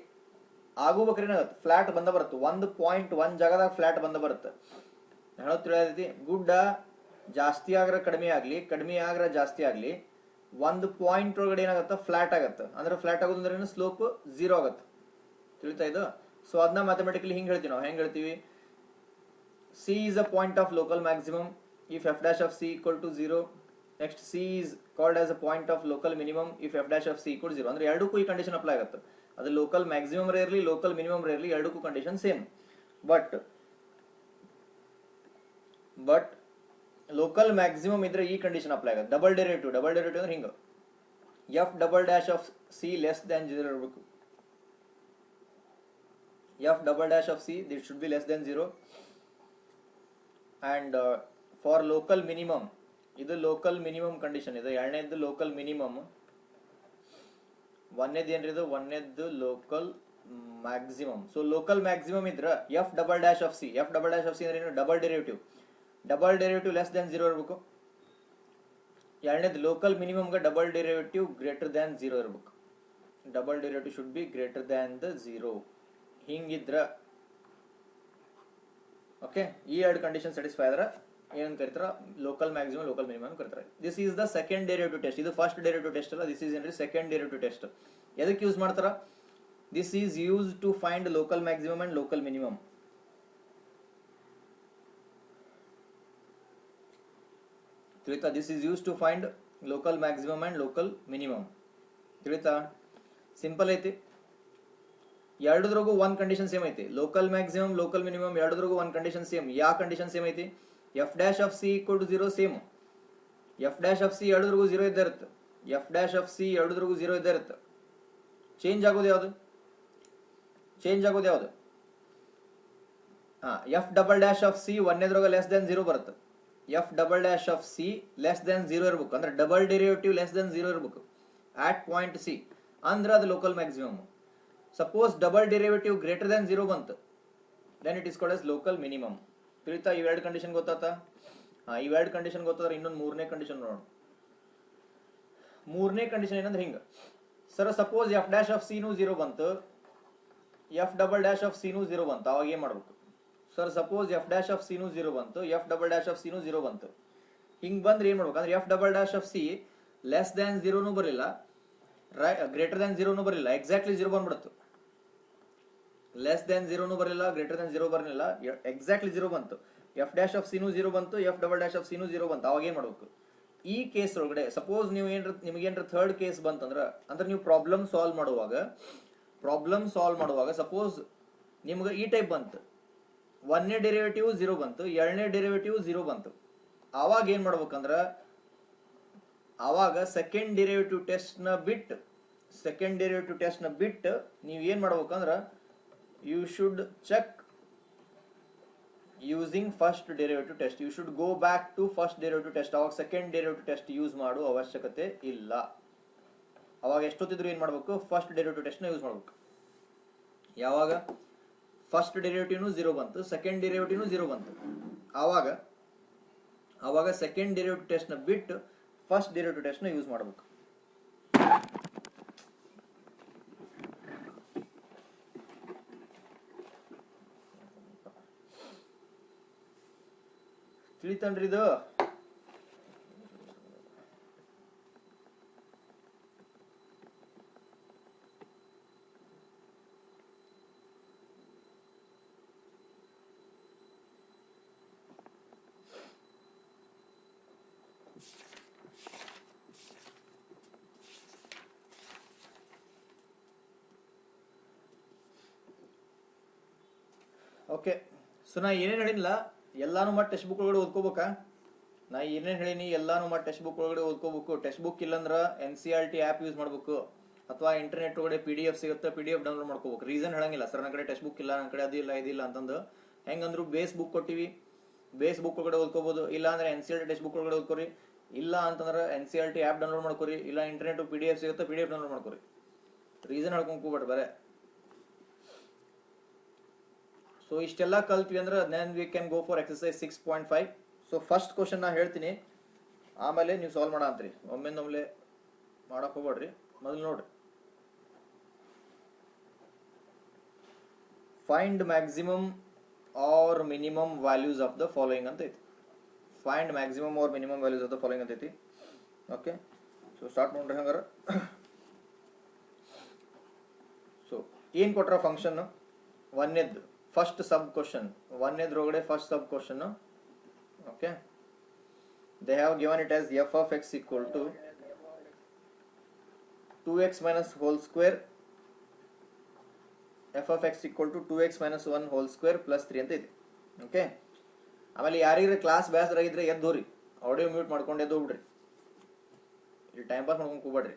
ಆಗೋಬೇಕ್ರೆ ಏನಾಗುತ್ತೆ, ಫ್ಲಾಟ್ ಬಂದ ಬರುತ್ತೆ. 1.1 ಜಾಗದಾಗ ಫ್ಲಾಟ್ ಬಂದ ಬರುತ್ತೆ. ಹೇಳೋದು ತಿಳಿಯತೈತಿ. ಗುಡ್ಡ ಜಾಸ್ತಿ ಆಗ್ರ ಕಡಿಮೆ ಆಗಲಿ, ಕಡಿಮೆ ಆಗ್ರ ಜಾಸ್ತಿ ಆಗಲಿ, ಒಂದು ಪಾಯಿಂಟ್ ಒಳಗಡೆ ಏನಾಗುತ್ತೆ, ಫ್ಲಾಟ್ ಆಗುತ್ತೆ. ಅಂದ್ರೆ ಫ್ಲಾಟ್ ಆಗೋದಂದ್ರೆ ಸ್ಲೋಪ್ 0 ಆಗುತ್ತೆ. ತಿಳಿತಾ ಇದು? ಸೊ ಅದನ್ನ ಮ್ಯಾಥಮೆಟಿಕಲಿ ಹಿಂಗೆ ಹೇಳ್ತೀವಿ ನಾವು. ಹೆಂಗೆ ಹೇಳ್ತೀವಿ, c is a point of local maximum if f dash of C equal to 0. Next c is called as a point of local minimum if f dash of C equal 0. ಅಂದ್ರೆ ಎರಡಕ್ಕೂ ಈ condition apply ಆಗುತ್ತೆ. ಅದು local maximum ಇರಲಿ, local minimum ಇರಲಿ, ಎರಡಕ್ಕೂ condition same. But local maximum ಇದ್ರೆ ಈ ಕಂಡೀಷನ್ ಅಪ್ಲೈ ಆಗುತ್ತೆ. ಡಬಲ್ ಡೆರಿವೇಟಿವ್ ಅಂದ್ರೆ ಹಿಂಗ, f double dash of C less than 0 ಇರಬೇಕು. F double dash of C it should be less than 0. And for local minimum, ಇದು local minimum condition ಇದೆ. ಎರಡನೇದ್ದು local minimum, ಒಂದೇದು ಏನ್ರಿ ಇದು, ಒಂದೇದ್ದು local maximum. So local maximum ಇದ್ರ F double dash of C, F double dash of C ಅಂದ್ರೆ ಏನು, ಡಬಲ್ ಡೆರಿವೇಟಿವ್ ಲೆಸ್ ದ್ಯಾನ್ 0 ಇರಬೇಕು. ಎರಡನೇದು ಲೋಕಲ್ ಮಿನಿಮಮ್ಗೆ ಡಬಲ್ ಡೆರಿವೇಟಿವ್ ಗ್ರೇಟರ್ ದ್ಯಾನ್ 0 ಇರಬೇಕು. Double derivative should be greater than the 0. ಹಿಂಗಿದ್ರ okay, ಈ ಎರಡು condition satisfy ಆದ್ರೆ ಏನ್ ಕರಿತಾರ, ಲೋಕಲ್ ಮ್ಯಾಕ್ಸಿಮಮ್ ಲೋಕಲ್ ಮಿನಿಮಮ್ ಕರಿತಾರೆ. This is the second derivative test. ಇದು ಫಸ್ಟ್ ಡೆರಿವೇಟಿವ್ ಟೆಸ್ಟ್ ಅಲ್ಲ, ದಿಸ್ ಈಸ್ ಏನ್ರಿ ಸೆಕೆಂಡ್ ಡೆರಿವೇಟಿವ್ ಟೆಸ್ಟ್. ಎದಕ್ಕೆ ಯೂಸ್ ಮಾಡ್ತಾರ, this is used to find local maximum and local minimum. ತಿಳಿತಾ? This is used to find local maximum and local minimum. ತಿಳಿತಾ? Simple ಐತಿ. ಎರಡದ್ರಾಗೂ ಒಂದು ಕಂಡೀಷನ್ ಸೇಮ್ ಐತಿ. ಲೋಕಲ್ ಮ್ಯಾಕ್ಸಿಮಮ್ ಲೋಕಲ್ ಮಿನಿಮಮ್ ಎರಡದ್ರಾಗೂ ಒಂದು ಕಂಡೀಷನ್ ಸೇಮ್. ಯಾವ ಕಂಡೀಷನ್ ಸೇಮ್ ಐತಿ? F dash of C equal to 0 same. F dash of C ಎರಡದ್ರಾಗೂ 0 ಇದ್ದೇ ಇರುತ್ತೆ. ಎಫ್ ಡ್ಯಾಶ್ ಆಫ್ ಸಿ ಎರಡದ್ರಾಗೂ 0 ಇದ್ದೇ ಇರುತ್ತೆ. ಚೇಂಜ್ ಆಗೋದು ಯಾವುದು? F double dash of C ಒಂದೇದ್ರಾಗ ಲೆಸ್ ದೆನ್ 0 ಬರುತ್ತೆ. F double dash of C less then 0 ಇರ್ಬೇಕು. ಅಂದ್ರೆ ಡಬಲ್ ಡೆರಿವೇಟಿವ್ ಲೆಸ್ ದೆನ್ 0 ಇರ್ಬೇಕು ಆಟ್ ಪಾಯಿಂಟ್ ಸಿ, ಅಂದ್ರೆ ಅದು local maximum. Suppose double derivative greater then 0 ಬಂತು, then it is called as local minimum. ತಿಳಿತಾ? ಇವೆರಡು ಕಂಡೀಷನ್ ಗೊತ್ತಾತಾ? ಇವೆರಡು ಕಂಡೀಷನ್ ಗೊತ್ತಾದ್ರೆ ಇನ್ನೊಂದು ಮೂರನೇ ಕಂಡೀಷನ್ ನೋಡೋಣ. ಮೂರನೇ ಕಂಡೀಷನ್ ಏನಂದ್ರೆ ಹಿಂಗ, sir suppose F dash of C ನೂ 0 ಬಂತು, F double dash of C ನೂ 0 ಬಂತು, ಅವಾಗ ಏನ್ ಮಾಡ್ಬೇಕು? Sir suppose F dash of C ನೂ 0 ಬಂತು, F double dash of C ನೂ 0 ಬಂತು. ಹಿಂಗ್ ಬಂದ್ರೆ ಏನ್ ಮಾಡ್ಬೇಕು? ಅಂದ್ರೆ F double dash of C less than 0 ಬರಲಿಲ್ಲ, ಗ್ರೇಟರ್ ದ್ಯಾನ್ 0 ಬರಲಿಲ್ಲ, ಎಕ್ಸಾಕ್ಟ್ಲಿ 0 ಬಂದ್ಬಿಡುತ್ತೆ. ಲೆಸ್ ದ್ಯಾನ್ 0 ಬರಲಿಲ್ಲ, ಗ್ರೇಟರ್ ದ್ಯಾನ್ 0 ಬರಲಿಲ್ಲ, ಎಕ್ಸಾಕ್ಟ್ಲಿ 0 ಬಂತು. ಎಫ್ ಡ್ಯಾಶ್ ಆಫ್ ಸಿ ನೂ 0 ಬಂತು, F double dash of C ನೂ 0 ಬಂತು, ಅವಾಗ ಏನ್ ಮಾಡ್ಬೇಕು? ಈ ಕೇಸ್ ಒಳಗಡೆ ಸಪೋಸ್ ನೀವು ನಿಮ್ಗೇನ್ರ ಥರ್ಡ್ ಕೇಸ್ ಬಂತಂದ್ರ, ಅಂದ್ರೆ ನೀವು ಪ್ರಾಬ್ಲಮ್ ಸಾಲ್ವ್ ಮಾಡುವಾಗ ಸಪೋಸ್ ನಿಮ್ಗೆ ಈ ಟೈಪ್ ಬಂತು, ಒಂದನೇ ಡೆರಿವೇಟಿವ್ 0 ಬಂತು, ಎರಡನೇ ಡೆರಿವೇಟಿವ್ 0 ಬಂತು, ಅವಾಗ ಏನ್ ಮಾಡ್ಬೇಕಂದ್ರ, ಅವಾಗ ಸೆಕೆಂಡ್ ಡೆರಿವೇಟಿವ್ ಟೆಸ್ಟ್ ನ ಬಿಟ್ಟು ನೀವು ಏನ್ ಮಾಡ್ಬೇಕಂದ್ರ, you should check using first derivative test. You should go back to first derivative test. ಅವಾಗ ಸೆಕೆಂಡ್ ಡೆರಿವೇಟಿವ್ ಟೆಸ್ಟ್ ಯೂಸ್ ಮಾಡೋ ಅವಶ್ಯಕತೆ ಇಲ್ಲ. ಅವಾಗ ಎಷ್ಟೊತ್ತಿದ್ರು ಏನ್ ಮಾಡ್ಬೇಕು? ಫಸ್ಟ್ ಡೆರಿವೇಟಿವ್ ಟೆಸ್ಟ್ ನ ಯೂಸ್ ಮಾಡ್ಬೇಕು. ಯಾವಾಗ ಫಸ್ಟ್ ಡೆರಿವೇಟಿವ್ 0 ಬಂತು, ಸೆಕೆಂಡ್ ಡೆರಿವೇಟಿವ್ 0 ಬಂತು, ಅವಾಗ ಸೆಕೆಂಡ್ ಡೆರಿವೇಟಿವ್ ಟೆಸ್ಟ್ ನ ಬಿಟ್ಟು ಫಸ್ಟ್ ಡೆರಿವೇಟಿವ್ ಟೆಸ್ಟ್ ನ ಯೂಸ್ ಮಾಡಬೇಕು. ತಿಳಿತನ್ರಿ ಇದು? ಓಕೆ. ಸೊ ನಾ ಏನೇನು ಹೇಳಿಲ್ಲ ಎಲ್ಲಾನು ಮಾಡಿ ಟೆಕ್ಸ್ಟ್ ಬುಕ್ ಒಳಗಡೆ ಓದ್ಕೋಬೇಕಾ? ನಾ ಏನೇನು ಹೇಳಿನಿ ಎಲ್ಲಾನು ಮಾಡಿ ಟೆಕ್ಸ್ಟ್ ಬುಕ್ ಒಳಗಡೆ ಓದ್ಕೋಬೇಕು. ಟೆಕ್ಸ್ಟ್ ಬುಕ್ ಇಲ್ಲಂದ್ರ NCERT ಆ್ಯಪ್ ಯೂಸ್ ಮಾಡ್ಬೇಕು, ಅಥವಾ ಇಂಟರ್ನೆಟ್ ಒಳಗಡೆ PDF ಸಿಗುತ್ತೆ, PDF ಡೌನ್ಲೋಡ್ ಮಾಡ್ಕೋಬೇಕು. ರೀಸನ್ ಹೇಳಂಗಿಲ್ಲ, ಸರ್ ನನ್ನ ಕಡೆ ಟೆಕ್ಸ್ಟ್ ಬುಕ್ ಇಲ್ಲ, ನನ್ನ ಕಡೆ ಅದಿಲ್ಲ ಇದಿಲ್ಲ ಅಂತಂದು. ಹೆಂಗಂದ್ರು ಬೇಸ್ ಬುಕ್ ಕೊಟ್ಟಿವಿ, ಬೇಸ್ ಬುಕ್ ಒಳಗಡೆ ಓದ್ಕೋಬಹುದು. ಇಲ್ಲ ಅಂದ್ರೆ NCERT ಟೆಕ್ಸ್ಟ್ ಬುಕ್ ಒಳಗಡೆ ಓದ್ಕೋರಿ, ಇಲ್ಲ ಅಂತಂದ್ರೆ NCERT ಆ್ಯಪ್ ಡೌನ್ಲೋಡ್ ಮಾಡ್ಕೋರಿ, ಇಲ್ಲ ಇಂಟರ್ನೆಟ್ PDF ಸಿಗುತ್ತೆ PDF ಡೌನ್ಲೋಡ್ ಮಾಡ್ಕೋರಿ. ರೀಸನ್ ಹೇಳ್ಕೊಂಡ್ಕೋಬೇಡ್ರಿ ಬರೇ. ಸೊ ಇಷ್ಟೆಲ್ಲ ಕಲ್ತ್ವಿ ಅಂದ್ರೆ then we can go for exercise 6.5. So first question ನಾ ಹೇಳ್ತೀನಿ, ಆಮೇಲೆ ನೀವು ಸಾಲ್ವ್ ಮಾಡ ಅಂತ್ರಿ. ಒಮ್ಮೆಂದೊಮ್ಲೆ ಮಾಡಕ್ ಹೋಗ್ಬೇಡ್ರಿ, ಮೊದಲು ನೋಡ್ರಿ. Find maximum or minimum values of the following ಅಂತ ಐತಿ. Find maximum or minimum values of the following ಅಂತ ಐತಿ. ಓಕೆ, ಸೊ ಸ್ಟಾರ್ಟ್ ಮಾಡ್ರಿ ಹಂಗಾರ. ಸೊ ಏನ್ ಕೊಟ್ರ ಫಂಕ್ಷನ್? ಒಂದೇದ್ದು ಫಸ್ಟ್ ಸಬ್ ಕ್ವಶನ್, ಒಂದೇದ್ರೊಳಗಡೆ first sub question. Okay, they have given it as F of X equal to 2x minus whole square, F of X equal to 2x minus 1 whole square plus 3 ಅಂತ ಇದೆ. Okay, ಆಮೇಲೆ ಯಾರಿಗ್ರೆ class ಬೇಸರಾಗಿದ್ರೆ ಎದ್ದೋರಿ, audio mute ಮಾಡ್ಕೊಂಡು ಎದ್ದೋಗ್ಬಿಡ್ರಿ, ಇಲ್ಲಿ time pass ಮಾಡ್ಕೊಂಡು ಕೂಬೇಡ್ರಿ.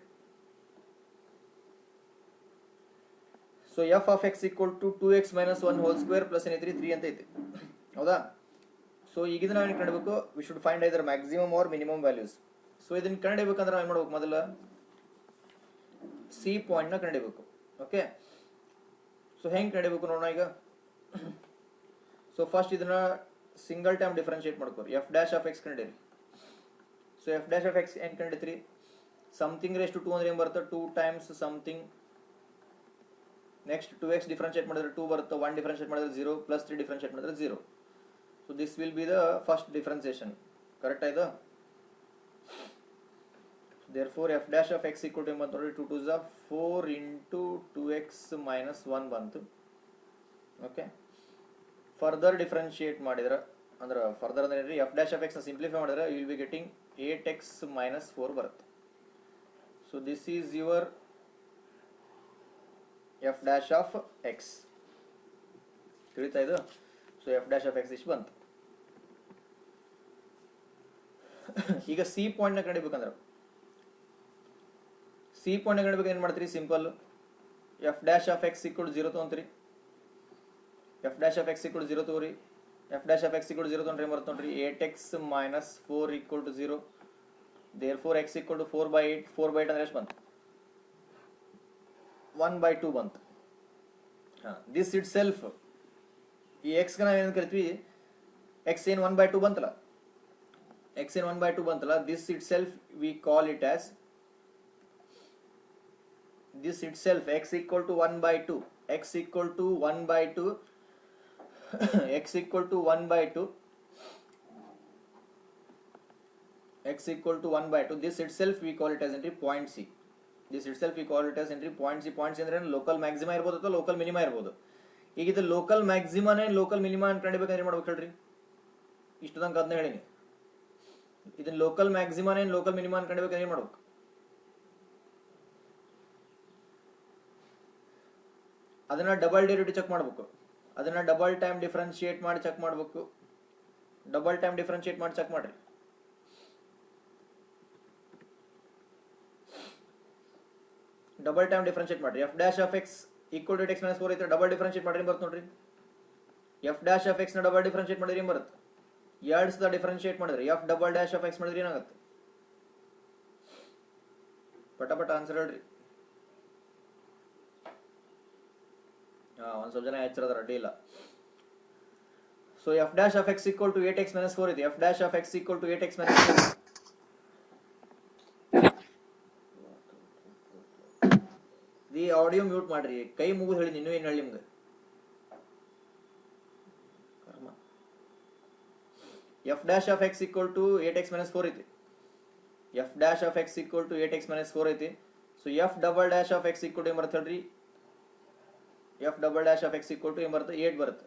So F of X equal to 2x minus 1 whole square plus ಏನೈತ್ರಿ 3 ಅಂತ ಐತಿ, ಹೌದಾ? ಸೊ ಈಗ ನಾವು ಏನು ಕಂಡಿಬೇಕು? We should find either maximum or minimum values. So ಇದನ್ನ ಕಂಡಿಬೇಕಂದ್ರೆ ಏನು ಮಾಡ್ಬೇಕು? ಮೊದಲ ಸಿ ಪಾಯಿಂಟ್ ನ ಕಂಡಿಬೇಕು. ಓಕೆ, ಸೊ ಹೆಂಗ್ ಕಂಡಿಬೇಕು ನೋಡೋಣ ಈಗ. ಸೊ ಫಸ್ಟ್ ಇದನ್ನ ಸಿಂಗಲ್ ಟೈಮ್ ಡಿಫರೆನ್ಶಿಯೇಟ್ ಮಾಡ್ಕೋರಿ. ಎಫ್ ಡ್ಯಾಶ್ ಆಫ್ ಎಕ್ಸ್ ಕಂಡಿರಿ. So F dash of X ಹೆಂಗ್ ಕಂಡಿತ್ರಿ? ಸಮಥಿಂಗ್ ರೇಸ್ ಟು 2 ಅಂದ್ರೆ ಏನ್ ಬರುತ್ತೆ? 2 times something. Next 2x differentiate ಮಾಡಿದ್ರೆ 2 ಬರುತ್ತೆ, 1 ಡಿಫರೆನ್ಶಿಯೇಟ್ ಮಾಡಿದ್ರೆ 0, ಪ್ಲಸ್ 3 ಡಿಫರೆನ್ಶಿಯೇಟ್ ಮಾಡಿದ್ರೆ 0. So this will be the first differentiation. Correct ಆಯ್ತು? therefore f dash of x equal to ಏನು ಬಂತು ನೋಡಿ 2 2 4 into 2x minus 1 ಬಂತು. ಓಕೆ, ಫರ್ದರ್ ಡಿಫ್ರೆನ್ಶಿಯೇಟ್ ಮಾಡಿದ್ರೆ ಅಂದ್ರೆ ಫರ್ದರ್ ಅಂದ್ರೆ F dash of X simplify ಮಾಡಿದ್ರೆ you will be getting 8x minus 4 ಬರುತ್ತೆ. So this is your F dash of X. ತಿಳಿತಾ ಇದು? So F dash of X ಇಷ್ಟು ಬಂತು. ಈಗ ಸಿ ಪಾಯಿಂಟ್ನ ಕಂಡಿಬೇಕಂದ್ರೆ ಸಿ ಪಾಯಿಂಟ್ ಕಂಡಿಬೇಕು ಏನು ಮಾಡ್ತೀರಿ? Simple, F dash of X equal 0 ತೊಗೊಂತೀರಿ. F dash of X equal 0 ತಗೋರಿ. F dash of X equal 0 ತೊಗೊಂಡ್ರೆ ಏನು ಬರುತ್ತೆ ನೋಡ್ರಿ? 8x minus 4 equal to 0. therefore x equal to 4/8. 4/8 ಅಂದ್ರೆ ಎಷ್ಟು ಬಂತು? 1/2 ಬಂತು. ದಿಸ್ ಇಟ್ ಸೆಲ್ಫ್, ಈ x ಗೆ ನಾವೇನು ಕರಿತೀವಿ? x ಏನು 1/2 ಬಂತಲ್ಲ, x ಏನು 1/2 ಬಂತಲ್ಲ, this it self V call it as this itself x equal to 1/2, x equal to 1/2 x equal to 1/2 x equal to 1/2, this itself we call it as entry point C. this itself we call it as entry point C. point C ಅಂದ್ರೆ local maxima ಇರ್ಬೋದು ಅಥವಾ local minima ಇರ್ಬೋದು. ಈಗ ಇದು local ಮ್ಯಾಕ್ಸಿಮಾನೇ local minima ಅಂತ ಕಂಡಿಬೇಕಾದ್ರೆ ಏನು ಮಾಡ್ಬೇಕು ಹೇಳ್ರಿ? ಇಷ್ಟು ತನಕ ಅದನ್ನ ಹೇಳಿನಿ. ಇದನ್ನ ಲೋಕಲ್ ಮ್ಯಾಕ್ಸಿಮಾನೇ ಲೋಕಲ್ ಮಿನಿಮಾ ಅಂತ ಕಂಡಿಬೇಕಾದ್ರೆ ಏನು ಮಾಡ್ಬೇಕು? ಅದನ್ನ ಡಬಲ್ ಡೆರಿವೇಟಿವ್ ಚೆಕ್ ಮಾಡಬೇಕು. ಅದನ್ನ ಡಬಲ್ ಟೈಮ್ ಡಿಫ್ರೆನ್ಶಿಯೇಟ್ ಮಾಡಿ ಚೆಕ್ ಮಾಡಬೇಕು. ಡಬಲ್ ಟೈಮ್ ಡಿಫ್ರೆನ್ಶಿಯೇಟ್ ಮಾಡಿ ಚೆಕ್ ಮಾಡ್ರಿ. ಡಬಲ್ ಟೈಮ್ ಡಿಫ್ರೆನ್ಶಿಯೇಟ್ ಮಾಡ್ರಿ. F dash of X equal to x minus 4 ಐತೆ, ಡಬಲ್ ಡಿಫ್ರೆನ್ಶಿಯೇಟ್ ಮಾಡ್ರಿ ಬರುತ್ತೆ ನೋಡ್ರಿ. ಎಫ್ ಡ್ಯಾಶ್ ಆಫ್ ಎಕ್ಸ್ ನ ಡಬಲ್ ಡಿಫ್ರೆನ್ಶಿಯೇಟ್ ಮಾಡಿದ್ರೆ ಏನು ಬರುತ್ತೆ? 2 ಸಲ ಡಿಫ್ರೆನ್ಶಿಯೇಟ್ ಮಾಡಿದ್ರೆ f double dash of x ಮಾಡಿದ್ರೆ ಏನಾಗುತ್ತೆ? ಪಟ ಪಟ ಆನ್ಸರ್ ಹೇಳ್ರಿ. ಒಂದು ಸ್ವಲ್ಪ ಜನ ಎಚ್ಚರದ ಅಡ್ಡಿ ಇಲ್ಲ. So F dash of X equal to 8x minus 4 ಇದೆ. F dash of X equal to 8x minus 4. The audio mute ಮಾಡ್ರಿ. ಕೈ ಮುಗಿದು ಹೇಳಿ, ಇನ್ನೂ ಏನು ಹೇಳಿ ನಿಮ್ಗೆ? F dash of X equal to 8x minus 4 ಐತಿ. F dash of X equal to 8x minus 4 ಐತಿ. So f double dash of X equal to ಏನು ಬರುತ್ತೆ ಹೇಳ್ರಿ? F double dash of X equal to ಏನು ಬರುತ್ತೆ? 8 ಬರುತ್ತೆ.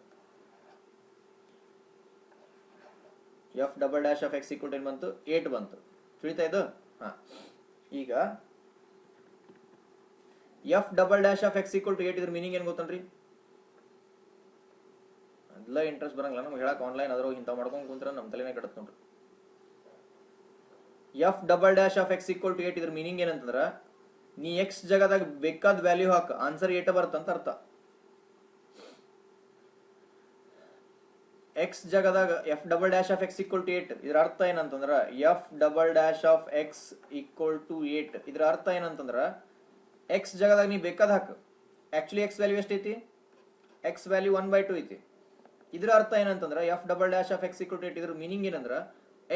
F double dash of X equal to ಏನು ಬಂತು? 8 ಬಂತು. ತಿಳಿತಾ ಇದು? ಈಗ f double dash of X equal to 8 ಇದ್ರ ಮೀನಿಂಗ್ ಏನು ಗೊತ್ತನ್ರಿ? ಎಲ್ಲ ಇಂಟ್ರೆಸ್ಟ್ ಬರಂಗಿಲ್ಲ ನಮ್ಗೆ ಹೇಳಕ್. ಆನ್ಲೈನ್ ಅದ್ರ ಇಂಥ ಮಾಡ್ಕೊಂಡು ಕುಂತ್ರ ನಮ್ಮ ತಲೆನೇ ಕಡತ್ ನೋಡ್ರಿ. F double dash of X equal to 8 ಇದ್ರ ಮೀನಿಂಗ್ ಏನಂತಂದ್ರ, ನೀ ಎಕ್ಸ್ ಜಾಗದಾಗ ಬೇಕಾದ ವ್ಯಾಲ್ಯೂ ಹಾಕ, ಆನ್ಸರ್ 8 ಬರುತ್ತಂತ ಅರ್ಥ. ಎಕ್ಸ್ ಜಾಗದಾಗ F double dash of X equal to 8 ಇದ್ರ ಅರ್ಥ ಏನಂತಂದ್ರ, F double dash of X equal to 8 ಇದ್ರ ಅರ್ಥ ಏನಂತಂದ್ರ, ಎಕ್ಸ್ ಜಾಗದಾಗ ನೀ ಬೇಕಾದ ಹಾಕು. ಆಕ್ಚುಲಿ ಎಕ್ಸ್ ವ್ಯಾಲ್ಯೂ ಎಷ್ಟೈತಿ? ಎಕ್ಸ್ ವ್ಯಾಲ್ಯೂ 1/2 ಐತಿ. ಇದ್ರ ಅರ್ಥ ಏನಂತಂದ್ರ F double dash of X equal to 8 ಇದ್ರ ಮೀನಿಂಗ್ ಏನಂದ್ರ,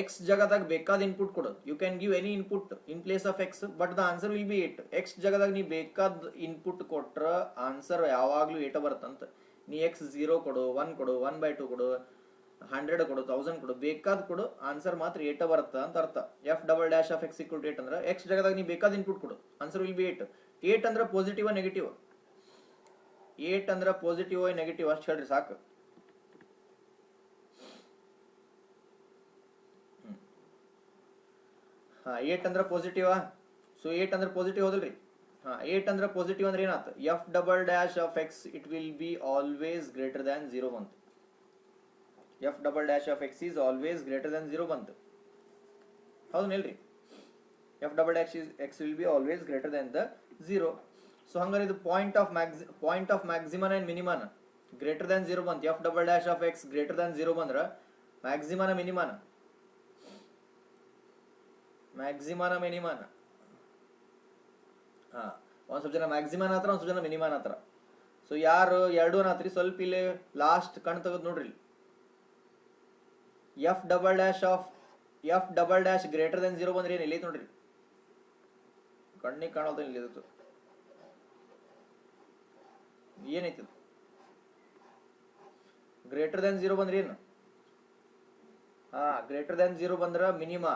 ಎಕ್ಸ್ ಜಾಗದಾಗ ಬೇಕಾದ ಇನ್ಪುಟ್ ಕೊಡು. You can give any input in place of X, but the answer will be 8. X ಜಾಗದಾಗ ನೀ ಬೇಕಾದ ಇನ್ಪುಟ್ ಕೊಟ್ರ ಆನ್ಸರ್ ಯಾವಾಗ್ಲೂ 8 ಬರುತ್ತಂತ. ನೀ ಎಕ್ಸ್ 0 ಕೊಡು, 1 ಕೊಡು, 1/2 ಕೊಡು, 100 ಕೊಡು, 1000 ಕೊಡು, ಬೇಕಾದ ಕೊಡು, ಆನ್ಸರ್ ಮಾತ್ರ 8 ಬರುತ್ತ ಅಂತ ಅರ್ಥ. F double dash of X equal to 8 ಅಂದ್ರೆ ಎಕ್ಸ್ ಜಾಗದಾಗ ನೀ ಬೇಕಾದ ಇನ್ಪುಟ್ ಕೊಡು, ಆನ್ಸರ್ ವಿಲ್ ಬಿ 8. 8 ಅಂದ್ರೆ ಪಾಸಿಟಿವ್ ನೆಗೆಟಿವ್? 8 ಅಂದ್ರೆ ಪಾಸಿಟಿವ್ ನೆಗೆಟಿವ್ ಅಷ್ಟು ಹೇಳ್ರಿ ಸಾಕು. 8 ಅಂದ್ರೆ ಪಾಸಿಟಿವ್. ಸೊ 8 ಅಂದ್ರೆ ಪಾಸಿಟಿವ್ ಹೋದಲ್ರಿ? 8 ಅಂದ್ರೆ ಪಾಸಿಟಿವ್ ಅಂದ್ರೆ ಏನಾಯ್ತು? F double dash of X it will be always greater than 0 ಬಂತು. F double dash of X is always greater than 0 ಬಂತು. ಹೌದು ಇಲ್ರಿ? F double dash X will be always greater than the 0. So ಹಂಗಾರೆ ಇದು point of maximum and minimum greater than 0 ಬಂತು. F double dash of X greater than 0 ಬಂದ್ರ ಮ್ಯಾಕ್ಸಿಮನ ಮಿನಿಮನ? ಮ್ಯಾಕ್ಸಿಮನ ಮಿನಿಮನ? ಒಂದ್ ಸ್ವಲ್ಪ ಜನ ಮ್ಯಾಕ್ಸಿಮನ್ ಹತ್ರ, ಒಂದ್ ಸ್ವಲ್ಪ ಜನ ಮಿನಿಮನ್ ಹತ್ರ. ಸೊ ಯಾರು ಎರಡೂ ನಾತ್ರಿ ಸ್ವಲ್ಪ ಇಲ್ಲಿ ಲಾಸ್ಟ್ ಕಣ್ ತೆಗೆದು ನೋಡ್ರಿ. F double dash greater than 0 ಬಂದ್ರೆ ಏನು ಇಲ್ಲಿ ನೋಡ್ರಿ, ಕಣ್ಣಿಗೆ ಕಾಣೋದು ಇಲ್ಲಿ ಏನೈತಿ? ಗ್ರೇಟರ್ ದೆನ್ 0 ಬಂದ್ರೆ ಏನು? ಗ್ರೇಟರ್ ದೆನ್ 0 ಬಂದ್ರ ಮಿನಿಮಾ.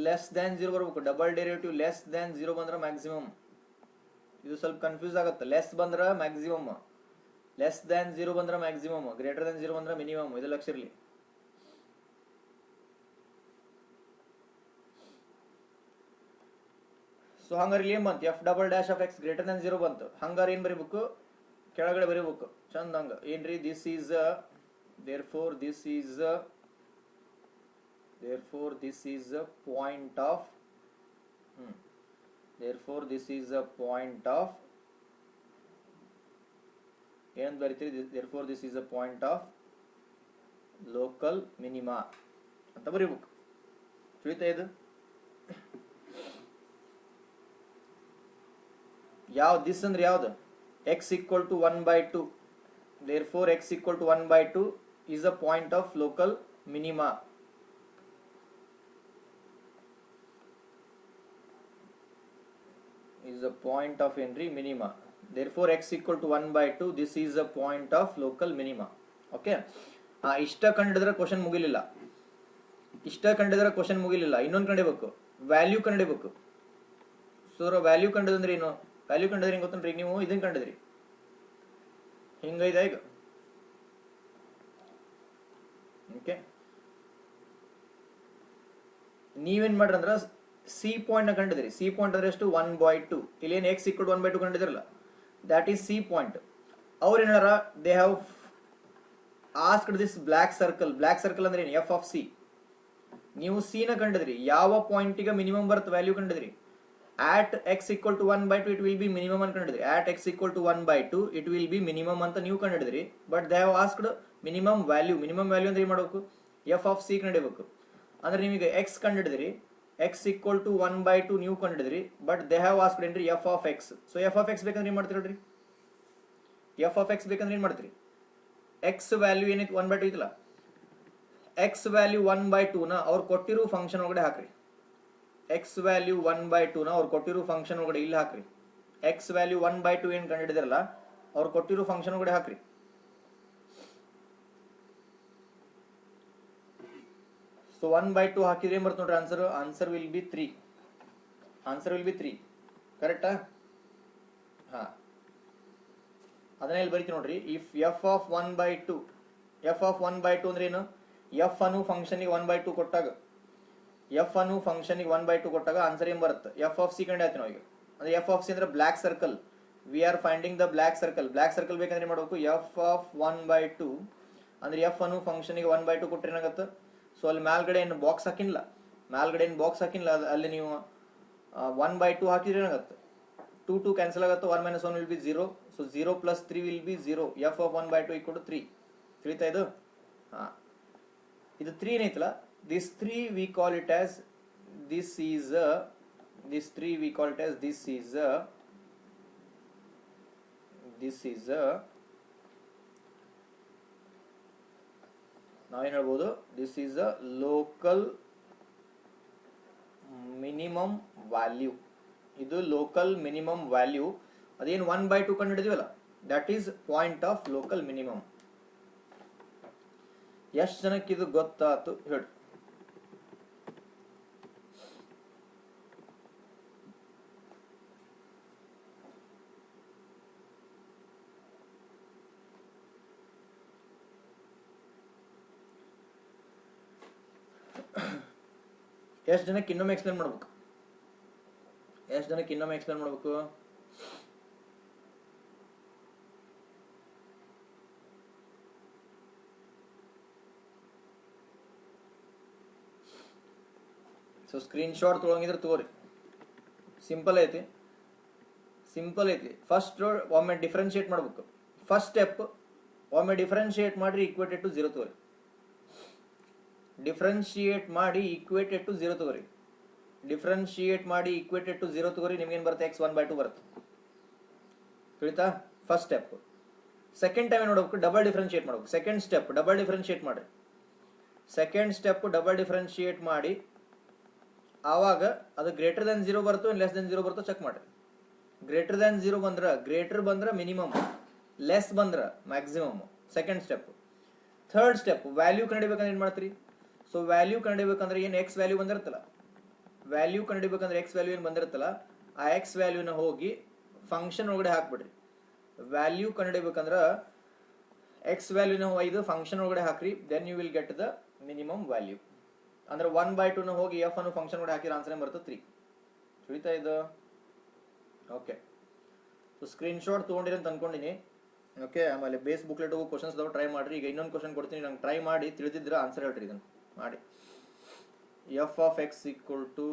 ಲೆಸ್ ದ್ಯಾನ್ 0 ಬರಬೇಕು. ಡಬಲ್ ಡೆರಿವೇಟಿವ್ ಲೆಸ್ ದ್ಯಾನ್ 0 ಬಂದ್ರೆ ಮ್ಯಾಕ್ಸಿಮಮ್. ಇದು ಸ್ವಲ್ಪ ಕನ್ಫ್ಯೂಸ್ ಆಗುತ್ತೆ. ಲೆಸ್ ಬಂದ್ರೆ ಮ್ಯಾಕ್ಸಿಮಮ್, ಲೆಸ್ ದ್ಯಾನ್ 0 ಬಂದ್ರೆ ಮ್ಯಾಕ್ಸಿಮಮ್, ಗ್ರೇಟರ್ ದ್ಯಾನ್ 0 ಬಂದ್ರೆ ಮಿನಿಮಮ್. ಇದು ಲಕ್ಷ ಇರಲಿ. ಸೊ ಹಂಗಾರೆ ಇಲ್ಲಿ ಏನ್ ಬಂತು? F double dash of X greater than 0 ಬಂತು. ಹಂಗಾರೆ ಏನ್ ಬರೀಬೇಕು? ಕೆಳಗಡೆ ಬರೀಬೇಕು ಚಂದ ಹಂಗ. ಏನ್ರಿ? This is therefore this is a point of therefore this is a point of ಏನು ಬರೀತೀರಿ? therefore this is a point of local minima ಅಂತ ಬರೀಬೇಕು. ತಿಳಿತಾ? ಇದು ಯಾವ ದಿಸ್ ಅಂದ್ರೆ ಯಾವ್ದು? x equal to 1/2. therefore x equal to 1/2 is a point of local minima. Is a point of Henry minima. Therefore x equal to 1/2. This is a point of local minima. Okay. ಇಷ್ಟ ಕಂಡಿಡಿದ್ರೆ question ಮುಗಿಲಿಲ್ಲ. ಇಷ್ಟ ಕಂಡಿಡಿದ್ರೆ question ಮುಗಿಲಿಲ್ಲ. ಇನ್ನೊಂದು ಕಂಡಿಬೇಕು, value ಕಂಡಿಬೇಕು. So value ಕಂಡಿದ್ರೆ ಏನು? Value ಕಂಡಿದ್ರೆ ಹೆಂಗೆ ಗೊತ್ತನ್ರಿ? ನೀವು ಇದನ್ನ ಕಂಡಿದ್ರಿ ಹಿಂಗೈದ ಈಗ. Okay, ನೀವೇನ್ ಮಾಡ್ರಿ ಅಂದ್ರೆ ಸಿ ಪಾಯಿಂಟ್ ನ ಕಂಡಿದ್ರಿ. ಸಿ ಪಾಯಿಂಟ್ ಅಂದ್ರೆ ಎಷ್ಟು? 1/2. ಇಲ್ಲಿ ಏನು ಎಕ್ಸ್ ಈಕ್ವಲ್ 1/2 ಕಂಡಿದ್ರಲ್ಲ, ದ್ಯಾಟ್ ಈಸ್ ಸಿ ಪಾಯಿಂಟ್. ಅವ್ರು ಏನಾರ they have asked this black circle. Black circle ಅಂದ್ರೆ ಏನು? F of C. ನೀವು ಸಿ ನ ಕಂಡಿದ್ರಿ, ಯಾವ ಪಾಯಿಂಟಿಗೆ ಮಿನಿಮಮ್ ಬರುತ್ತೆ ವ್ಯಾಲ್ಯೂ ಕಂಡಿದ್ರಿ. at x equal to 1/2 it will be minimum ಅಂತ ಕಂಡಿದ್ರಿ. at x equal to 1/2 it will be minimum ಅಂತ ನೀವು ಕಂಡಿದ್ರಿ. But they have asked minimum value. Minimum value ಅಂದ್ರೆ ಏನು ಮಾಡಬೇಕು? ಎಫ್ ಆಫ್ ಸಿ ಕಂಡಿಬೇಕು. ಅಂದ್ರೆ ನಿಮಗೆ ಎಕ್ಸ್ ಕಂಡಿದ್ರಿ, ಎಕ್ಸ್ ಈಕ್ವಲ್ ಟು 1/2 ನೀವು ಕಂಡಿದ್ರಿ. ಬಟ್ ದೇ ಹ್ಯಾವ್ ಆಸ್ಕ್ಡ್ ಏನ್ರಿ? F of X. So F of X ಬೇಕಂದ್ರೆ ಏನ್ ಮಾಡ್ತೀರಿ ಹೇಳ್ರಿ? ಎಫ್ ಆಫ್ ಎಕ್ಸ್ ಬೇಕಂದ್ರೆ ಏನ್ ಮಾಡ್ತೀರಿ? ಎಕ್ಸ್ ವ್ಯಾಲ್ಯೂ ಏನೈತಿ? 1/2 ಐತಲ್ಲ, ಎಕ್ಸ್ ವ್ಯಾಲ್ಯೂ 1/2 ನ ಅವ್ರು ಕೊಟ್ಟಿರೋ ಫಂಕ್ಷನ್ ಒಳಗಡೆ ಹಾಕ್ರಿ. ಎಕ್ಸ್ ವ್ಯಾಲ್ಯೂ 1/2 ನ ಅವ್ರು ಕೊಟ್ಟಿರೋ ಫಂಕ್ಷನ್ ಒಳಗಡೆ ಇಲ್ಲಿ ಹಾಕ್ರಿ. ಎಕ್ಸ್ ವ್ಯಾಲ್ಯೂ 1/2 ಏನ್ ಕಂಡಿಡಿದ್ರಲ್ಲ ಅವ್ರು ಕೊಟ್ಟಿರೋ ಫಂಕ್ಷನ್ ಒಳಗಡೆ ಹಾಕ್ರಿ. ಸೊ 1/2 ಹಾಕಿದ್ರೆ ಏನ್ ಬರ್ತದೆ ನೋಡ್ರಿ answer? Answer will be 3. Answer will be 3. ಕರೆಕ್ಟಾ? ಹಾ, ಅದನ್ನ ಇಲ್ಲಿ ಬರೀತಿ ನೋಡ್ರಿ. If F of 1/2, F of 1/2 ಅಂದ್ರೆ ಏನು? ಎಫ್ ಅನ್ನು ಫಂಕ್ಷನ್ 1/2 ಕೊಟ್ಟಾಗ, ಎಫ್ ಅನ್ನು ಫಂಕ್ಷನ್ 1/2 ಕೊಟ್ಟಾಗ ಆನ್ಸರ್ ಏನ್ ಬರುತ್ತೆ? ಎಫ್ ಆಫ್ ಸಿ ಕಂಡು ಆಯ್ತು ನಾವು ಈಗ. ಅಂದ್ರೆ ಎಫ್ ಆಫ್ ಸಿ ಅಂದ್ರೆ black circle. We are finding the black circle. Black circle ಬೇಕಂದ್ರೆ ಮಾಡಬೇಕು? ಎಫ್ ಆಫ್ 1/2 ಅಂದ್ರೆ ಎಫ್ ಅನ್ನು ಫಂಕ್ಷನ್ 1/2 ಕೊಟ್ಟರೆ ಏನಾಗುತ್ತೆ? ಸೊ ಅಲ್ಲಿ ಮೇಲ್ಗಡೆ ಏನು ಬಾಕ್ಸ್ ಹಾಕಿಲ್ಲ, ಮೇಲ್ಗಡೆ ಏನು ಬಾಕ್ಸ್ ಹಾಕಿಲ್ಲ, ಅಲ್ಲಿ ನೀವು 1/2 ಹಾಕಿದ್ರೆ ಏನಾಗುತ್ತೆ? 2 ಕ್ಯಾನ್ಸಲ್ ಆಗುತ್ತೆ. 1 - 1 will be 0. So 0 + 3 will be 0. F of 1/2 = 3. ತಿಳಿತಾ ಇದು? ಹಾ, ಇದು 3 ಏನೈತಲ್ಲ, this 3 we call it as this is a ನಾವೇನು ಹೇಳ್ಬೋದು? This is a local minimum value. ಇದು ಲೋಕಲ್ ಮಿನಿಮಮ್ ವ್ಯಾಲ್ಯೂ. ಅದೇನು 1/2 ಕಂಡು ಹಿಡಿದಿವಲ್ಲ, that is point of local minimum. ಎಷ್ಟು ಜನಕ್ಕೆ ಇದು ಗೊತ್ತಾಯ್ತು ಹೇಳಿ? ಎಷ್ಟು ಜನಕ್ಕೆ ಇನ್ನೊಮ್ಮೆ ಎಕ್ಸ್ಪ್ಲೇನ್ ಮಾಡ್ಬೇಕು? ಎಷ್ಟು ಜನಕ್ಕೆ ಇನ್ನೊಮ್ಮೆ ಎಕ್ಸ್ಪ್ಲೇನ್ ಮಾಡ್ಬೇಕು? ಸೊ ಸ್ಕ್ರೀನ್ ಶಾಟ್ ತೊಗೊಳಂಗಿದ್ರೆ ತಗೋರಿ. ಸಿಂಪಲ್ ಐತಿ, ಸಿಂಪಲ್ ಐತಿ. ಫಸ್ಟ್ ಒಮ್ಮೆ ಡಿಫ್ರೆನ್ಶಿಯೇಟ್ ಮಾಡ್ಬೇಕು. ಫಸ್ಟ್ ಸ್ಟೆಪ್ ಒಮ್ಮೆ ಡಿಫ್ರೆನ್ಶಿಯೇಟ್ ಮಾಡ್ರಿ, ಈಕ್ವೇಟೆಡ್ ಟು 0 ತಗೋರಿ. ಡಿಫ್ರೆನ್ಶಿಯೇಟ್ ಮಾಡಿ ಈಕ್ವೇಟೆಡ್ ಟು 0 ತಗೋರಿ. ಡಿಫ್ರೆನ್ಶಿಯೇಟ್ ಮಾಡಿ ಈಕ್ವೇಟೆಡ್ ಟು 0 ತಗೋರಿ. ನಿಮ್ಗೇನು ಬರುತ್ತೆ? x 1/2 ಬರುತ್ತೆ. ತಿಳಿತಾ? First step. ಸೆಕೆಂಡ್ ಟೈಮ್ ನೋಡ್ಬೇಕು, ಡಬಲ್ ಡಿಫ್ರೆನ್ಶಿಯೇಟ್ ಮಾಡ್ಬೇಕು. ಸೆಕೆಂಡ್ ಸ್ಟೆಪ್ ಡಬಲ್ ಡಿಫ್ರೆನ್ಶಿಯೇಟ್ ಮಾಡಿ. ಸೆಕೆಂಡ್ ಸ್ಟೆಪ್ ಡಬಲ್ ಡಿಫ್ರೆನ್ಶಿಯೇಟ್ ಮಾಡಿ ಆವಾಗ ಅದು ಗ್ರೇಟರ್ ದನ್ 0 ಬರ್ತೋ ಲೆಸ್ ದನ್ 0 ಬರ್ತೋ ಚೆಕ್ ಮಾಡಿ. ಗ್ರೇಟರ್ ದನ್ 0 ಬಂದ್ರೆ ಮಿನಿಮಮ್, ಲೆಸ್ ಬಂದ್ರೆ maximum. Second step. Third step value ಕಂಡಿಬೇಕಂದ್ರೆ ಏನು ಮಾಡ್ತೀರಿ? ಸೊ ವ್ಯಾಲ್ಯೂ ಕಂಡಿಬೇಕಂದ್ರೆ ಏನು? ಎಕ್ಸ್ ವ್ಯಾಲ್ಯೂ ಬಂದಿರುತ್ತಲ್ಲ, ವ್ಯಾಲ್ಯೂ ಕಂಡುಹಿಡಿಬೇಕಂದ್ರೆ ಎಕ್ಸ್ ವ್ಯಾಲ್ಯೂ ಏನು ಬಂದಿರುತ್ತಲ್ಲ ಆ ಎಕ್ಸ್ ವ್ಯಾಲ್ಯೂನ ಹೋಗಿ ಫಂಕ್ಷನ್ ಒಳಗಡೆ ಹಾಕ್ಬಿಡ್ರಿ. ವ್ಯಾಲ್ಯೂ ಕಂಡುಹಿಡಿಬೇಕಂದ್ರೆ ಎಕ್ಸ್ ವ್ಯಾಲ್ಯೂನ ಒಯ್ದು ಫಂಕ್ಷನ್ ಒಳಗಡೆ ಹಾಕ್ರಿ, then you will get the minimum value. ಅಂದ್ರೆ 1/2 ನ ಹೋಗಿ ಎಫ್ ಅನ್ನು ಫಂಕ್ಷನ್ ಒಳಗಡೆ ಹಾಕಿದ್ರೆ ಆನ್ಸರ್ ಬರುತ್ತೆ 3. ತಿಳಿತಾ ಇದು? ಓಕೆ, ಸೊ ಸ್ಕ್ರೀನ್ ಶಾಟ್ ತೊಗೊಂಡಿರಿ ಅಂತ ಅನ್ಕೊಂಡಿನಿ. ಓಕೆ, ಆಮೇಲೆ ಬೇಸ್ ಬುಕ್ಲೆಟ್ ಹೋಗಿ ಕ್ವಶನ್ಸ್ ಟ್ರೈ ಮಾಡ್ರಿ. ಈಗ ಇನ್ನೊಂದು ಕ್ವಶನ್ ಕೊಡ್ತೀನಿ, ನಂಗೆ ಟ್ರೈ ಮಾಡಿ ತಿಳಿದಿದ್ರೆ ಆನ್ಸರ್ ಹೇಳ್ರಿ ಇದನ್ನು ಮಾಡಿ. F of X equal to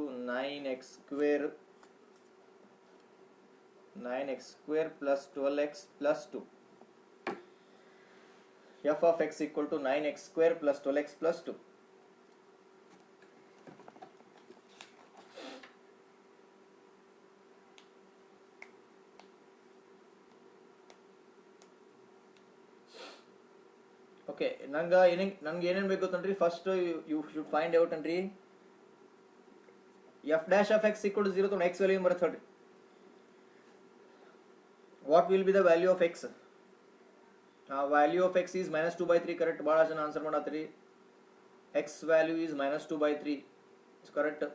9x square plus 12x plus 2. f of x equal to 9x square plus 12x plus 2. Okay, ನಂಗೆ ಏನೇನು ಬೇಕು ಗೊತ್ತನ್ರಿ. First you should find out ಅನ್ರಿ F dash of X equal to 0 ತೊಗೊಂಡು X value ಬರುತ್ತೆ ಹೇಳ್ರಿ. What will be the value of X? Value of X is -2/3. Correct, ಭಾಳ ಜನ ಆನ್ಸರ್ ಮಾಡತ್ತೀರಿ. X value is -2/3 is correct.